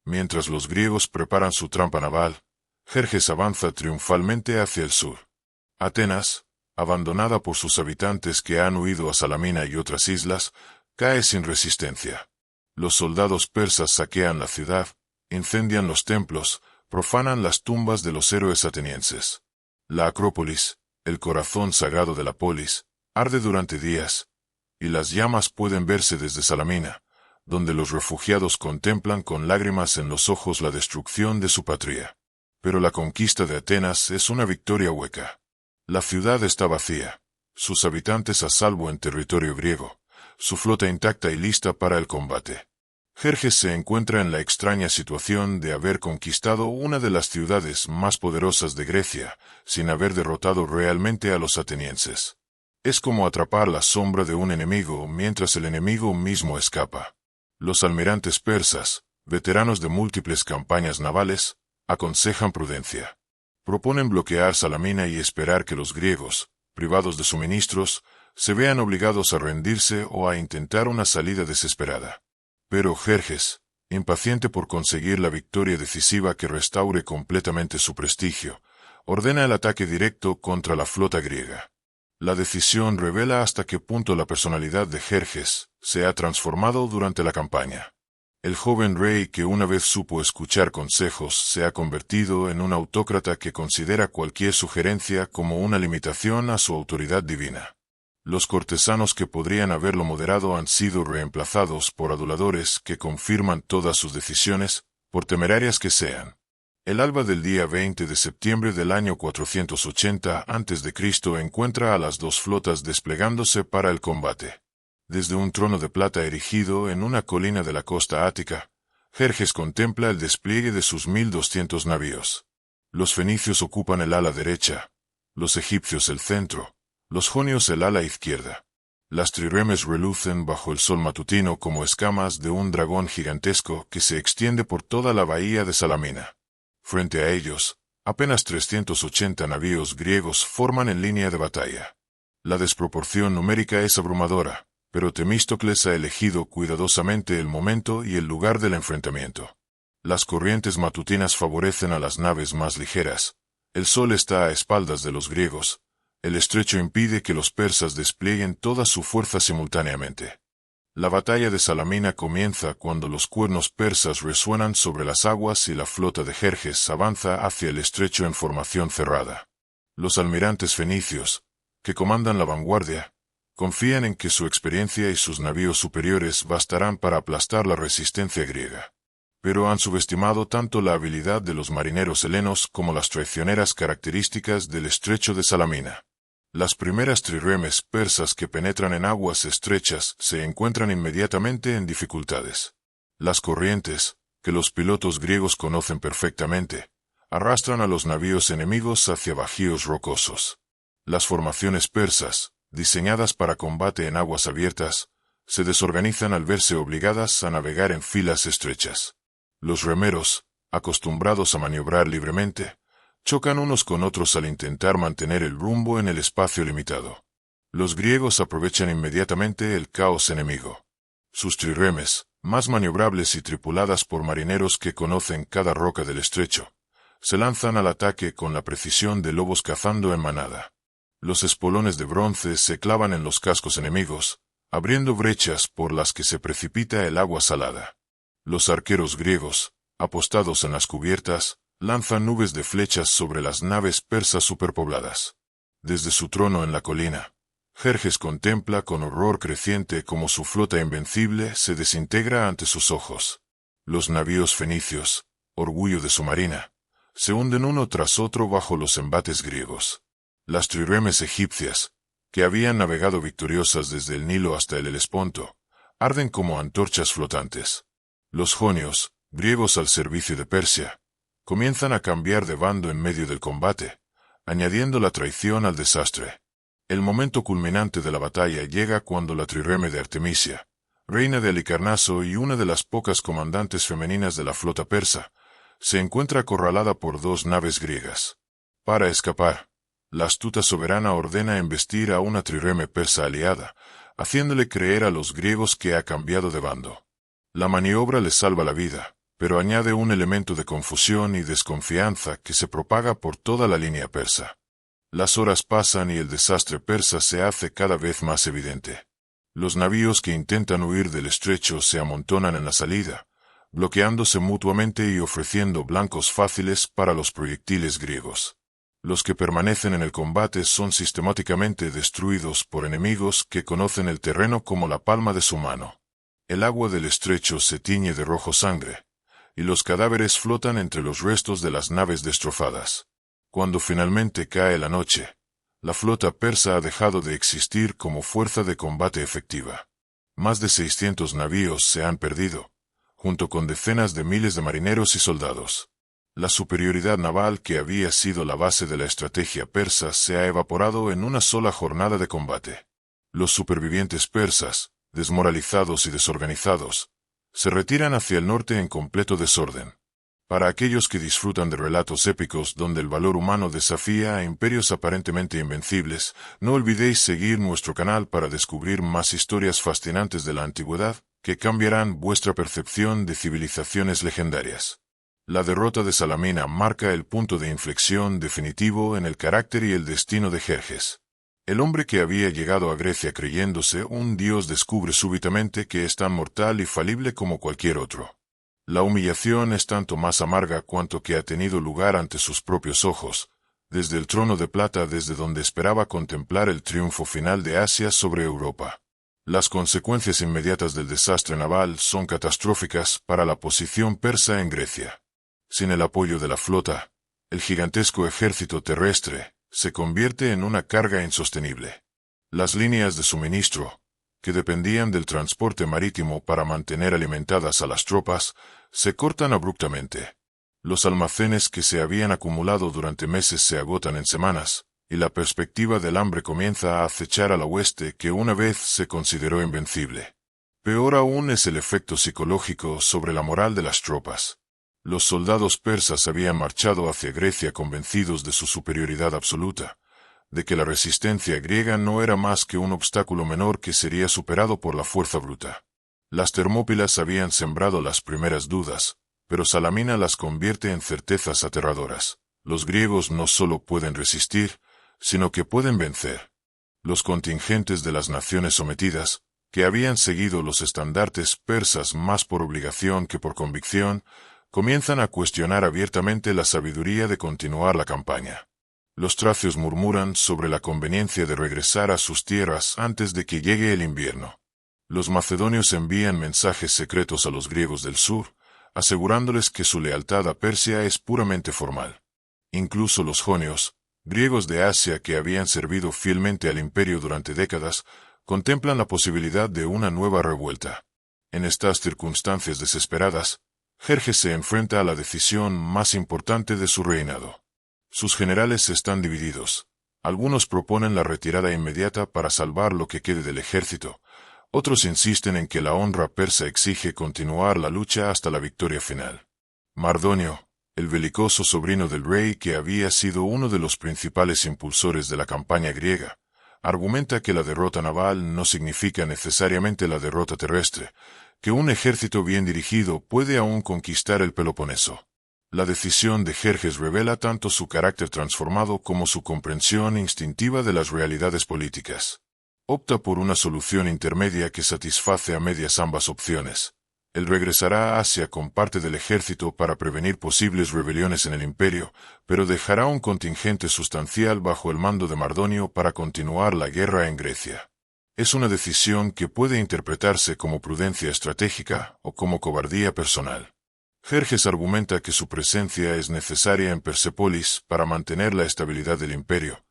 Mientras los griegos preparan su trampa naval, Jerjes avanza triunfalmente hacia el sur. Atenas, abandonada por sus habitantes que han huido a Salamina y otras islas, cae sin resistencia. Los soldados persas saquean la ciudad, incendian los templos, profanan las tumbas de los héroes atenienses. La Acrópolis, el corazón sagrado de la polis, arde durante días, y las llamas pueden verse desde Salamina, donde los refugiados contemplan con lágrimas en los ojos la destrucción de su patria. Pero la conquista de Atenas es una victoria hueca. La ciudad está vacía, sus habitantes a salvo en territorio griego, su flota intacta y lista para el combate. Jerjes se encuentra en la extraña situación de haber conquistado una de las ciudades más poderosas de Grecia, sin haber derrotado realmente a los atenienses. Es como atrapar la sombra de un enemigo mientras el enemigo mismo escapa. Los almirantes persas, veteranos de múltiples campañas navales, aconsejan prudencia. Proponen bloquear Salamina y esperar que los griegos, privados de suministros, se vean obligados a rendirse o a intentar una salida desesperada. Pero Jerjes, impaciente por conseguir la victoria decisiva que restaure completamente su prestigio, ordena el ataque directo contra la flota griega. La decisión revela hasta qué punto la personalidad de Jerjes se ha transformado durante la campaña. El joven rey que una vez supo escuchar consejos se ha convertido en un autócrata que considera cualquier sugerencia como una limitación a su autoridad divina. Los cortesanos que podrían haberlo moderado han sido reemplazados por aduladores que confirman todas sus decisiones, por temerarias que sean. El alba del día 20 de septiembre del año 480 a.C. encuentra a las dos flotas desplegándose para el combate. Desde un trono de plata erigido en una colina de la costa ática, Jerjes contempla el despliegue de sus 1.200 navíos. Los fenicios ocupan el ala derecha, los egipcios el centro, los jonios el ala izquierda. Las triremes relucen bajo el sol matutino como escamas de un dragón gigantesco que se extiende por toda la bahía de Salamina. Frente a ellos, apenas 380 navíos griegos forman en línea de batalla. La desproporción numérica es abrumadora, pero Temístocles ha elegido cuidadosamente el momento y el lugar del enfrentamiento. Las corrientes matutinas favorecen a las naves más ligeras. El sol está a espaldas de los griegos. El estrecho impide que los persas desplieguen toda su fuerza simultáneamente. La batalla de Salamina comienza cuando los cuernos persas resuenan sobre las aguas y la flota de Jerjes avanza hacia el estrecho en formación cerrada. Los almirantes fenicios, que comandan la vanguardia, confían en que su experiencia y sus navíos superiores bastarán para aplastar la resistencia griega. Pero han subestimado tanto la habilidad de los marineros helenos como las traicioneras características del estrecho de Salamina. Las primeras triremes persas que penetran en aguas estrechas se encuentran inmediatamente en dificultades. Las corrientes, que los pilotos griegos conocen perfectamente, arrastran a los navíos enemigos hacia bajíos rocosos. Las formaciones persas, diseñadas para combate en aguas abiertas, se desorganizan al verse obligadas a navegar en filas estrechas. Los remeros, acostumbrados a maniobrar libremente, chocan unos con otros al intentar mantener el rumbo en el espacio limitado. Los griegos aprovechan inmediatamente el caos enemigo. Sus triremes, más maniobrables y tripuladas por marineros que conocen cada roca del estrecho, se lanzan al ataque con la precisión de lobos cazando en manada. Los espolones de bronce se clavan en los cascos enemigos, abriendo brechas por las que se precipita el agua salada. Los arqueros griegos, apostados en las cubiertas, lanzan nubes de flechas sobre las naves persas superpobladas. Desde su trono en la colina, Jerjes contempla con horror creciente cómo su flota invencible se desintegra ante sus ojos. Los navíos fenicios, orgullo de su marina, se hunden uno tras otro bajo los embates griegos. Las triremes egipcias, que habían navegado victoriosas desde el Nilo hasta el Helesponto, arden como antorchas flotantes. Los jonios, griegos al servicio de Persia, comienzan a cambiar de bando en medio del combate, añadiendo la traición al desastre. El momento culminante de la batalla llega cuando la trireme de Artemisia, reina de Halicarnaso y una de las pocas comandantes femeninas de la flota persa, se encuentra acorralada por dos naves griegas. Para escapar, la astuta soberana ordena embestir a una trireme persa aliada, haciéndole creer a los griegos que ha cambiado de bando. La maniobra les salva la vida, pero añade un elemento de confusión y desconfianza que se propaga por toda la línea persa. Las horas pasan y el desastre persa se hace cada vez más evidente. Los navíos que intentan huir del estrecho se amontonan en la salida, bloqueándose mutuamente y ofreciendo blancos fáciles para los proyectiles griegos. Los que permanecen en el combate son sistemáticamente destruidos por enemigos que conocen el terreno como la palma de su mano. El agua del estrecho se tiñe de rojo sangre, y los cadáveres flotan entre los restos de las naves destrozadas. Cuando finalmente cae la noche, la flota persa ha dejado de existir como fuerza de combate efectiva. Más de 600 navíos se han perdido, junto con decenas de miles de marineros y soldados. La superioridad naval que había sido la base de la estrategia persa se ha evaporado en una sola jornada de combate. Los supervivientes persas, desmoralizados y desorganizados, se retiran hacia el norte en completo desorden. Para aquellos que disfrutan de relatos épicos donde el valor humano desafía a imperios aparentemente invencibles, no olvidéis seguir nuestro canal para descubrir más historias fascinantes de la antigüedad que cambiarán vuestra percepción de civilizaciones legendarias. La derrota de Salamina marca el punto de inflexión definitivo en el carácter y el destino de Jerjes. El hombre que había llegado a Grecia creyéndose un dios descubre súbitamente que es tan mortal y falible como cualquier otro. La humillación es tanto más amarga cuanto que ha tenido lugar ante sus propios ojos, desde el trono de plata desde donde esperaba contemplar el triunfo final de Asia sobre Europa. Las consecuencias inmediatas del desastre naval son catastróficas para la posición persa en Grecia. Sin el apoyo de la flota, el gigantesco ejército terrestre se convierte en una carga insostenible. Las líneas de suministro, que dependían del transporte marítimo para mantener alimentadas a las tropas, se cortan abruptamente. Los almacenes que se habían acumulado durante meses se agotan en semanas, y la perspectiva del hambre comienza a acechar a la hueste que una vez se consideró invencible. Peor aún es el efecto psicológico sobre la moral de las tropas. Los soldados persas habían marchado hacia Grecia convencidos de su superioridad absoluta, de que la resistencia griega no era más que un obstáculo menor que sería superado por la fuerza bruta. Las Termópilas habían sembrado las primeras dudas, pero Salamina las convierte en certezas aterradoras. Los griegos no solo pueden resistir, sino que pueden vencer. Los contingentes de las naciones sometidas, que habían seguido los estandartes persas más por obligación que por convicción, comienzan a cuestionar abiertamente la sabiduría de continuar la campaña. Los tracios murmuran sobre la conveniencia de regresar a sus tierras antes de que llegue el invierno. Los macedonios envían mensajes secretos a los griegos del sur, asegurándoles que su lealtad a Persia es puramente formal. Incluso los jonios, griegos de Asia que habían servido fielmente al imperio durante décadas, contemplan la posibilidad de una nueva revuelta. En estas circunstancias desesperadas, Jerjes se enfrenta a la decisión más importante de su reinado. Sus generales están divididos. Algunos proponen la retirada inmediata para salvar lo que quede del ejército. Otros insisten en que la honra persa exige continuar la lucha hasta la victoria final. Mardonio, el belicoso sobrino del rey que había sido uno de los principales impulsores de la campaña griega, argumenta que la derrota naval no significa necesariamente la derrota terrestre, que un ejército bien dirigido puede aún conquistar el Peloponeso. La decisión de Jerjes revela tanto su carácter transformado como su comprensión instintiva de las realidades políticas. Opta por una solución intermedia que satisface a medias ambas opciones. Él regresará a Asia con parte del ejército para prevenir posibles rebeliones en el imperio, pero dejará un contingente sustancial bajo el mando de Mardonio para continuar la guerra en Grecia. Es una decisión que puede interpretarse como prudencia estratégica o como cobardía personal. Jerjes argumenta que su presencia es necesaria en Persépolis para mantener la estabilidad del imperio,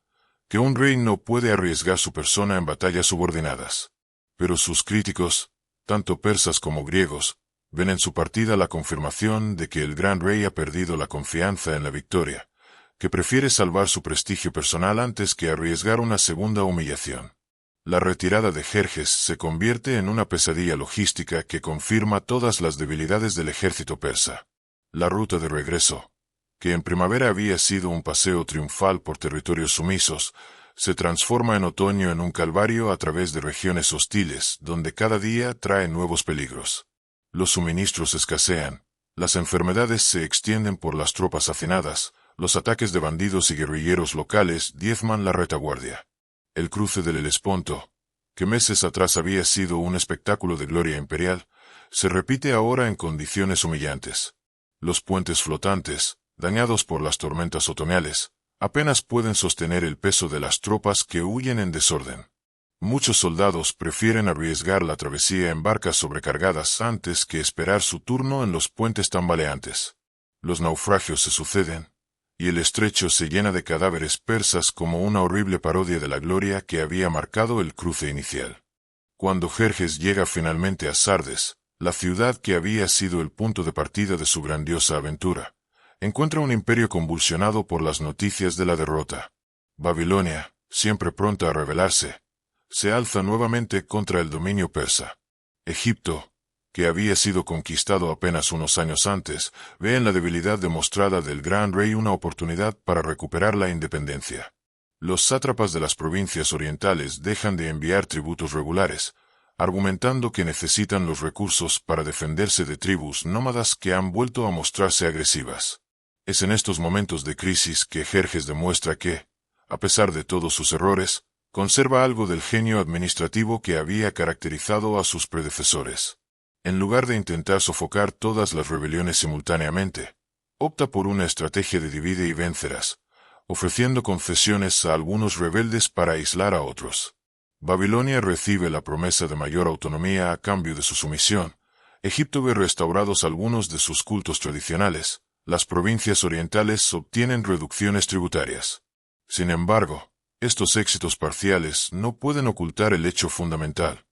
que un rey no puede arriesgar su persona en batallas subordinadas. Pero sus críticos, tanto persas como griegos, ven en su partida la confirmación de que el gran rey ha perdido la confianza en la victoria, que prefiere salvar su prestigio personal antes que arriesgar una segunda humillación. La retirada de Jerjes se convierte en una pesadilla logística que confirma todas las debilidades del ejército persa. La ruta de regreso, que en primavera había sido un paseo triunfal por territorios sumisos, se transforma en otoño en un calvario a través de regiones hostiles, donde cada día trae nuevos peligros. Los suministros escasean, las enfermedades se extienden por las tropas hacinadas, los ataques de bandidos y guerrilleros locales diezman la retaguardia. El cruce del Helesponto, que meses atrás había sido un espectáculo de gloria imperial, se repite ahora en condiciones humillantes. Los puentes flotantes, dañados por las tormentas otoñales, apenas pueden sostener el peso de las tropas que huyen en desorden. Muchos soldados prefieren arriesgar la travesía en barcas sobrecargadas antes que esperar su turno en los puentes tambaleantes. Los naufragios se suceden, y el estrecho se llena de cadáveres persas como una horrible parodia de la gloria que había marcado el cruce inicial. Cuando Jerjes llega finalmente a Sardes, la ciudad que había sido el punto de partida de su grandiosa aventura, encuentra un imperio convulsionado por las noticias de la derrota. Babilonia, siempre pronta a rebelarse, se alza nuevamente contra el dominio persa. Egipto, que había sido conquistado apenas unos años antes, ve en la debilidad demostrada del gran rey una oportunidad para recuperar la independencia. Los sátrapas de las provincias orientales dejan de enviar tributos regulares, argumentando que necesitan los recursos para defenderse de tribus nómadas que han vuelto a mostrarse agresivas. Es en estos momentos de crisis que Jerjes demuestra que, a pesar de todos sus errores, Conserva algo del genio administrativo que había caracterizado a sus predecesores. En lugar de intentar sofocar todas las rebeliones simultáneamente, opta por una estrategia de divide y vencerás, ofreciendo concesiones a algunos rebeldes para aislar a otros. Babilonia recibe la promesa de mayor autonomía a cambio de su sumisión. Egipto ve restaurados algunos de sus cultos tradicionales. Las provincias orientales obtienen reducciones tributarias. Sin embargo, estos éxitos parciales no pueden ocultar el hecho fundamental: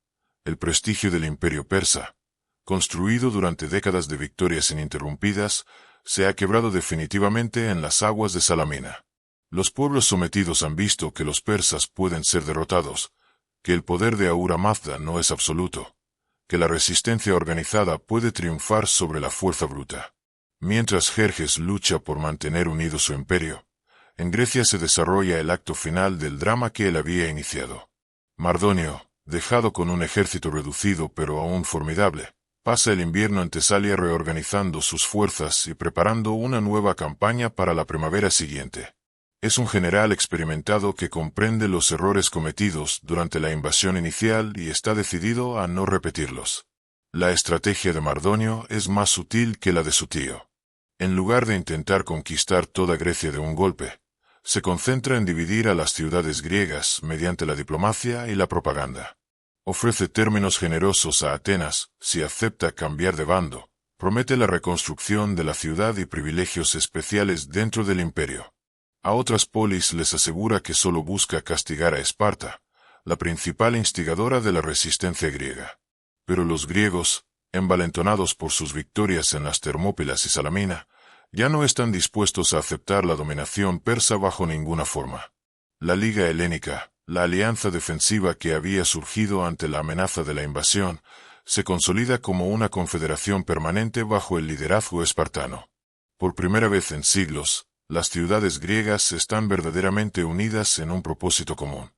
el prestigio del imperio persa, construido durante décadas de victorias ininterrumpidas, se ha quebrado definitivamente en las aguas de Salamina. Los pueblos sometidos han visto que los persas pueden ser derrotados, que el poder de Ahura Mazda no es absoluto, que la resistencia organizada puede triunfar sobre la fuerza bruta. Mientras Jerjes lucha por mantener unido su imperio, en Grecia se desarrolla el acto final del drama que él había iniciado. Mardonio, dejado con un ejército reducido pero aún formidable, pasa el invierno en Tesalia reorganizando sus fuerzas y preparando una nueva campaña para la primavera siguiente. Es un general experimentado que comprende los errores cometidos durante la invasión inicial y está decidido a no repetirlos. La estrategia de Mardonio es más sutil que la de su tío. En lugar de intentar conquistar toda Grecia de un golpe, se concentra en dividir a las ciudades griegas mediante la diplomacia y la propaganda. Ofrece términos generosos a Atenas si acepta cambiar de bando, promete la reconstrucción de la ciudad y privilegios especiales dentro del imperio. A otras polis les asegura que solo busca castigar a Esparta, la principal instigadora de la resistencia griega. Pero los griegos, envalentonados por sus victorias en las Termópilas y Salamina, ya no están dispuestos a aceptar la dominación persa bajo ninguna forma. La Liga Helénica, la alianza defensiva que había surgido ante la amenaza de la invasión, se consolida como una confederación permanente bajo el liderazgo espartano. Por primera vez en siglos, las ciudades griegas están verdaderamente unidas en un propósito común: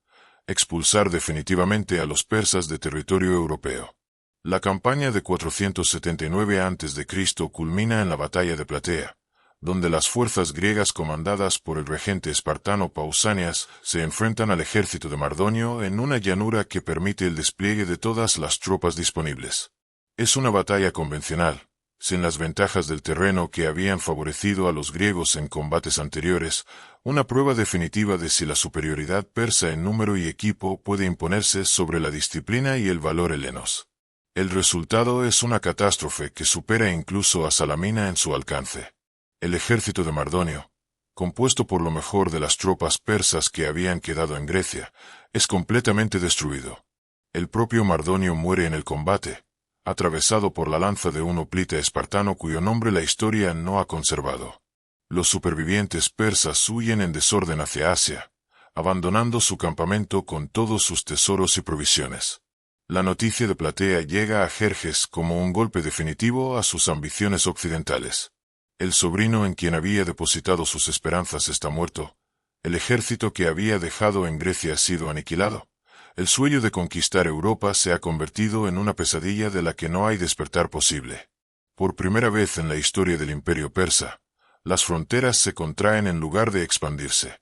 expulsar definitivamente a los persas de territorio europeo. La campaña de 479 a.C. culmina en la batalla de Platea, donde las fuerzas griegas comandadas por el regente espartano Pausanias se enfrentan al ejército de Mardonio en una llanura que permite el despliegue de todas las tropas disponibles. Es una batalla convencional, sin las ventajas del terreno que habían favorecido a los griegos en combates anteriores, una prueba definitiva de si la superioridad persa en número y equipo puede imponerse sobre la disciplina y el valor helenos. El resultado es una catástrofe que supera incluso a Salamina en su alcance. El ejército de Mardonio, compuesto por lo mejor de las tropas persas que habían quedado en Grecia, es completamente destruido. El propio Mardonio muere en el combate, atravesado por la lanza de un hoplita espartano cuyo nombre la historia no ha conservado. Los supervivientes persas huyen en desorden hacia Asia, abandonando su campamento con todos sus tesoros y provisiones. La noticia de Platea llega a Jerjes como un golpe definitivo a sus ambiciones occidentales. El sobrino en quien había depositado sus esperanzas está muerto. El ejército que había dejado en Grecia ha sido aniquilado. El sueño de conquistar Europa se ha convertido en una pesadilla de la que no hay despertar posible. Por primera vez en la historia del imperio persa, las fronteras se contraen en lugar de expandirse.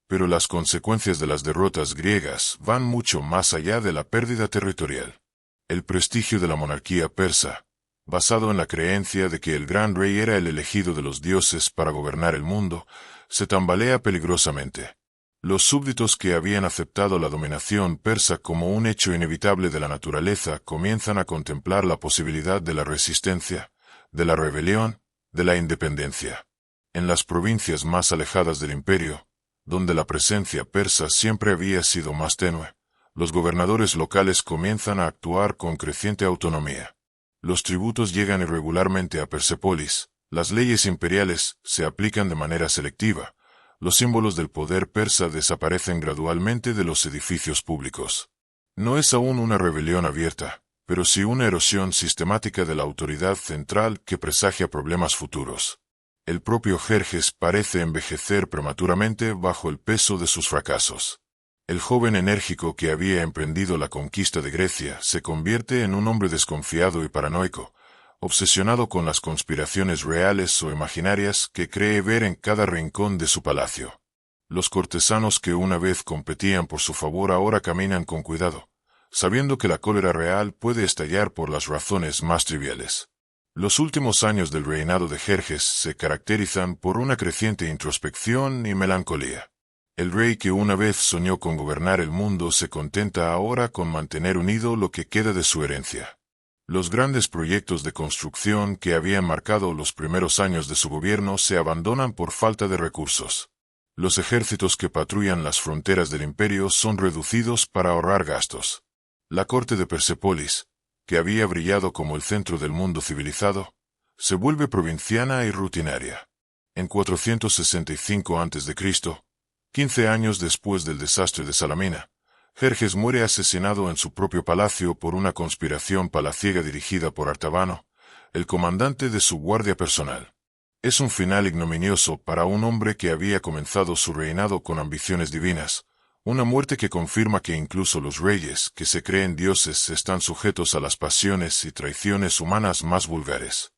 Pero las consecuencias de las derrotas griegas van mucho más allá de la pérdida territorial. El prestigio de la monarquía persa, basado en la creencia de que el gran rey era el elegido de los dioses para gobernar el mundo, se tambalea peligrosamente. Los súbditos que habían aceptado la dominación persa como un hecho inevitable de la naturaleza comienzan a contemplar la posibilidad de la resistencia, de la rebelión, de la independencia. En las provincias más alejadas del imperio, donde la presencia persa siempre había sido más tenue, los gobernadores locales comienzan a actuar con creciente autonomía. Los tributos llegan irregularmente a Persépolis, las leyes imperiales se aplican de manera selectiva, los símbolos del poder persa desaparecen gradualmente de los edificios públicos. No es aún una rebelión abierta, pero sí una erosión sistemática de la autoridad central que presagia problemas futuros. El propio Jerjes parece envejecer prematuramente bajo el peso de sus fracasos. El joven enérgico que había emprendido la conquista de Grecia se convierte en un hombre desconfiado y paranoico, obsesionado con las conspiraciones reales o imaginarias que cree ver en cada rincón de su palacio. Los cortesanos que una vez competían por su favor ahora caminan con cuidado, sabiendo que la cólera real puede estallar por las razones más triviales. Los últimos años del reinado de Jerjes se caracterizan por una creciente introspección y melancolía. El rey que una vez soñó con gobernar el mundo se contenta ahora con mantener unido lo que queda de su herencia. Los grandes proyectos de construcción que habían marcado los primeros años de su gobierno se abandonan por falta de recursos. Los ejércitos que patrullan las fronteras del imperio son reducidos para ahorrar gastos. La corte de Persépolis, que había brillado como el centro del mundo civilizado, se vuelve provinciana y rutinaria. En 465 a.C., 15 años después del desastre de Salamina, Jerjes muere asesinado en su propio palacio por una conspiración palaciega dirigida por Artabano, el comandante de su guardia personal. Es un final ignominioso para un hombre que había comenzado su reinado con ambiciones divinas, una muerte que confirma que incluso los reyes que se creen dioses están sujetos a las pasiones y traiciones humanas más vulgares.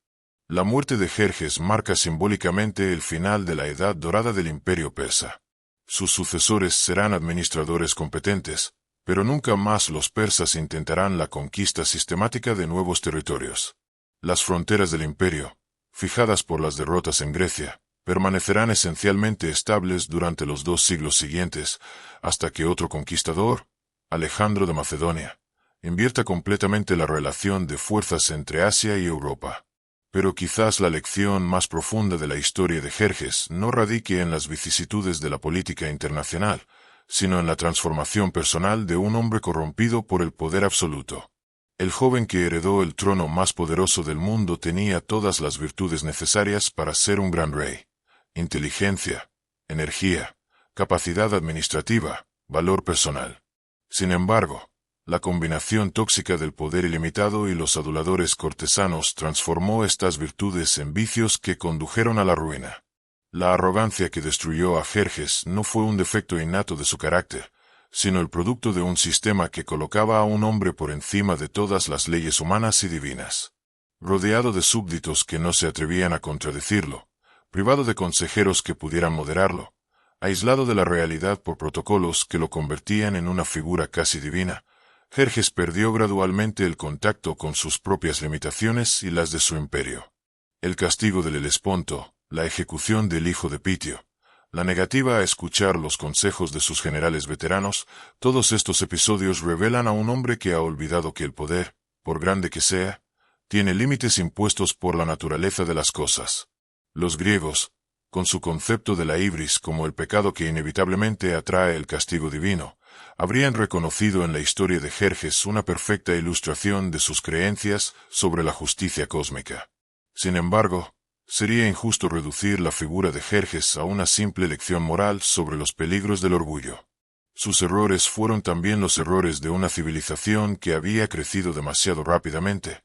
La muerte de Jerjes marca simbólicamente el final de la edad dorada del imperio persa. Sus sucesores serán administradores competentes, pero nunca más los persas intentarán la conquista sistemática de nuevos territorios. Las fronteras del imperio, fijadas por las derrotas en Grecia, permanecerán esencialmente estables durante los 2 siglos siguientes, hasta que otro conquistador, Alejandro de Macedonia, invierta completamente la relación de fuerzas entre Asia y Europa. Pero quizás la lección más profunda de la historia de Jerjes no radique en las vicisitudes de la política internacional, sino en la transformación personal de un hombre corrompido por el poder absoluto. El joven que heredó el trono más poderoso del mundo tenía todas las virtudes necesarias para ser un gran rey: inteligencia, energía, capacidad administrativa, valor personal. Sin embargo, la combinación tóxica del poder ilimitado y los aduladores cortesanos transformó estas virtudes en vicios que condujeron a la ruina. La arrogancia que destruyó a Jerjes no fue un defecto innato de su carácter, sino el producto de un sistema que colocaba a un hombre por encima de todas las leyes humanas y divinas. Rodeado de súbditos que no se atrevían a contradecirlo, privado de consejeros que pudieran moderarlo, aislado de la realidad por protocolos que lo convertían en una figura casi divina, Jerjes perdió gradualmente el contacto con sus propias limitaciones y las de su imperio. El castigo del Helesponto, la ejecución del hijo de Pitio, la negativa a escuchar los consejos de sus generales veteranos, todos estos episodios revelan a un hombre que ha olvidado que el poder, por grande que sea, tiene límites impuestos por la naturaleza de las cosas. Los griegos, con su concepto de la ibris como el pecado que inevitablemente atrae el castigo divino, habrían reconocido en la historia de Jerjes una perfecta ilustración de sus creencias sobre la justicia cósmica. Sin embargo, sería injusto reducir la figura de Jerjes a una simple lección moral sobre los peligros del orgullo. Sus errores fueron también los errores de una civilización que había crecido demasiado rápidamente,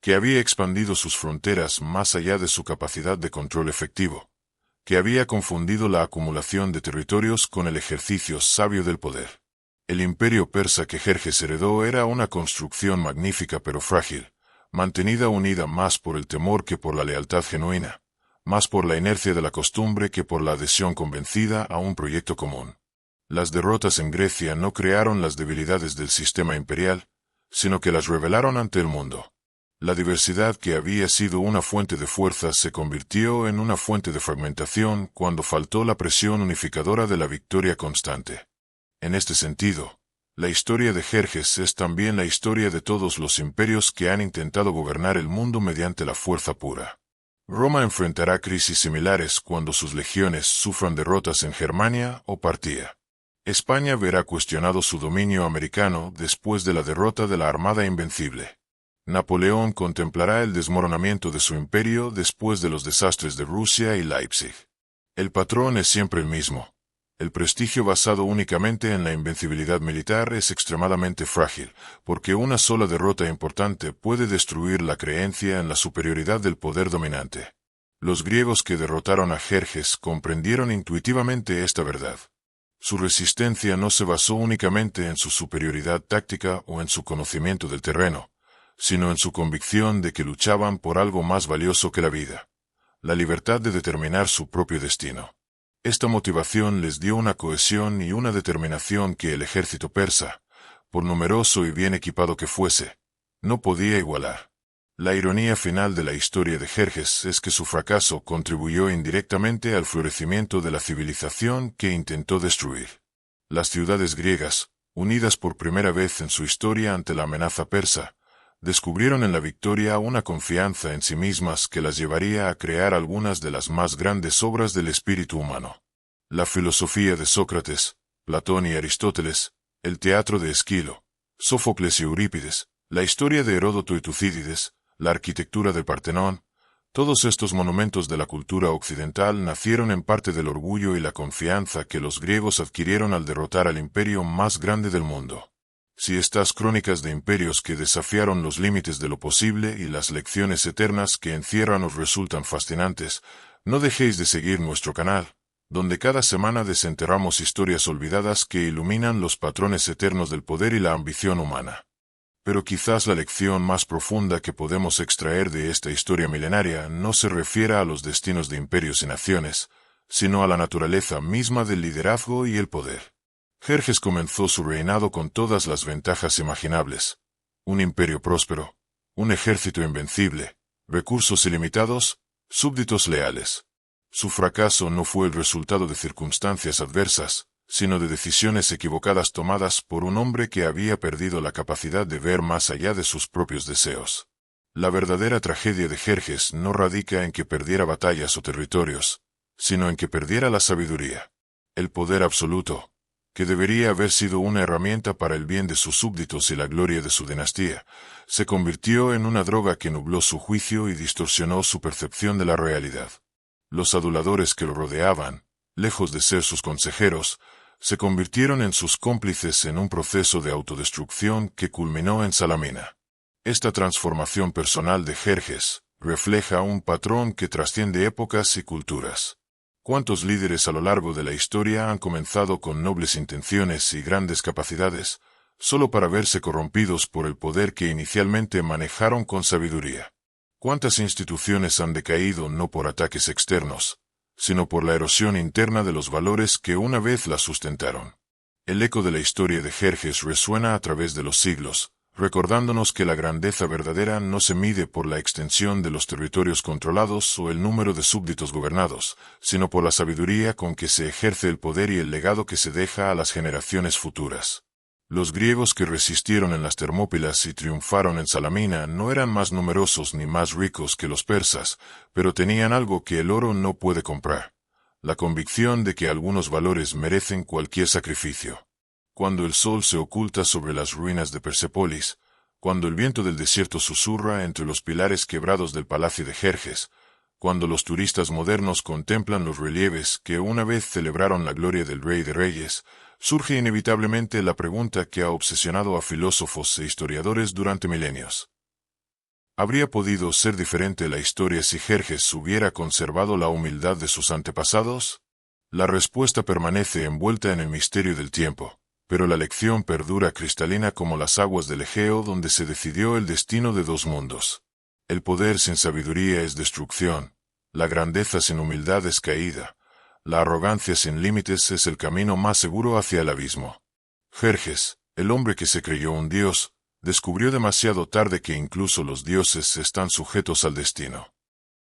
que había expandido sus fronteras más allá de su capacidad de control efectivo, que había confundido la acumulación de territorios con el ejercicio sabio del poder. El imperio persa que Jerjes heredó era una construcción magnífica pero frágil, mantenida unida más por el temor que por la lealtad genuina, más por la inercia de la costumbre que por la adhesión convencida a un proyecto común. Las derrotas en Grecia no crearon las debilidades del sistema imperial, sino que las revelaron ante el mundo. La diversidad que había sido una fuente de fuerza se convirtió en una fuente de fragmentación cuando faltó la presión unificadora de la victoria constante. En este sentido, la historia de Jerjes es también la historia de todos los imperios que han intentado gobernar el mundo mediante la fuerza pura. Roma enfrentará crisis similares cuando sus legiones sufran derrotas en Germania o Partía. España verá cuestionado su dominio americano después de la derrota de la Armada Invencible. Napoleón contemplará el desmoronamiento de su imperio después de los desastres de Rusia y Leipzig. El patrón es siempre el mismo. El prestigio basado únicamente en la invencibilidad militar es extremadamente frágil, porque una sola derrota importante puede destruir la creencia en la superioridad del poder dominante. Los griegos que derrotaron a Jerjes comprendieron intuitivamente esta verdad. Su resistencia no se basó únicamente en su superioridad táctica o en su conocimiento del terreno, sino en su convicción de que luchaban por algo más valioso que la vida: la libertad de determinar su propio destino. Esta motivación les dio una cohesión y una determinación que el ejército persa, por numeroso y bien equipado que fuese, no podía igualar. La ironía final de la historia de Jerjes es que su fracaso contribuyó indirectamente al florecimiento de la civilización que intentó destruir. Las ciudades griegas, unidas por primera vez en su historia ante la amenaza persa, descubrieron en la victoria una confianza en sí mismas que las llevaría a crear algunas de las más grandes obras del espíritu humano. La filosofía de Sócrates, Platón y Aristóteles, el teatro de Esquilo, Sófocles y Eurípides, la historia de Heródoto y Tucídides, la arquitectura del Partenón, todos estos monumentos de la cultura occidental nacieron en parte del orgullo y la confianza que los griegos adquirieron al derrotar al imperio más grande del mundo. Si estas crónicas de imperios que desafiaron los límites de lo posible y las lecciones eternas que encierran os resultan fascinantes, no dejéis de seguir nuestro canal, donde cada semana desenterramos historias olvidadas que iluminan los patrones eternos del poder y la ambición humana. Pero quizás la lección más profunda que podemos extraer de esta historia milenaria no se refiera a los destinos de imperios y naciones, sino a la naturaleza misma del liderazgo y el poder. Jerjes comenzó su reinado con todas las ventajas imaginables: un imperio próspero, un ejército invencible, recursos ilimitados, súbditos leales. Su fracaso no fue el resultado de circunstancias adversas, sino de decisiones equivocadas tomadas por un hombre que había perdido la capacidad de ver más allá de sus propios deseos. La verdadera tragedia de Jerjes no radica en que perdiera batallas o territorios, sino en que perdiera la sabiduría. El poder absoluto, que debería haber sido una herramienta para el bien de sus súbditos y la gloria de su dinastía, se convirtió en una droga que nubló su juicio y distorsionó su percepción de la realidad. Los aduladores que lo rodeaban, lejos de ser sus consejeros, se convirtieron en sus cómplices en un proceso de autodestrucción que culminó en Salamina. Esta transformación personal de Jerjes refleja un patrón que trasciende épocas y culturas. ¿Cuántos líderes a lo largo de la historia han comenzado con nobles intenciones y grandes capacidades, solo para verse corrompidos por el poder que inicialmente manejaron con sabiduría? ¿Cuántas instituciones han decaído no por ataques externos, sino por la erosión interna de los valores que una vez la sustentaron? El eco de la historia de Jerjes resuena a través de los siglos, recordándonos que la grandeza verdadera no se mide por la extensión de los territorios controlados o el número de súbditos gobernados, sino por la sabiduría con que se ejerce el poder y el legado que se deja a las generaciones futuras. Los griegos que resistieron en las Termópilas y triunfaron en Salamina no eran más numerosos ni más ricos que los persas, pero tenían algo que el oro no puede comprar: la convicción de que algunos valores merecen cualquier sacrificio. Cuando el sol se oculta sobre las ruinas de Persépolis, cuando el viento del desierto susurra entre los pilares quebrados del palacio de Jerjes, cuando los turistas modernos contemplan los relieves que una vez celebraron la gloria del Rey de Reyes, surge inevitablemente la pregunta que ha obsesionado a filósofos e historiadores durante milenios. ¿Habría podido ser diferente la historia si Jerjes hubiera conservado la humildad de sus antepasados? La respuesta permanece envuelta en el misterio del tiempo, pero la lección perdura cristalina como las aguas del Egeo, donde se decidió el destino de dos mundos. El poder sin sabiduría es destrucción, la grandeza sin humildad es caída, la arrogancia sin límites es el camino más seguro hacia el abismo. Jerjes, el hombre que se creyó un dios, descubrió demasiado tarde que incluso los dioses están sujetos al destino.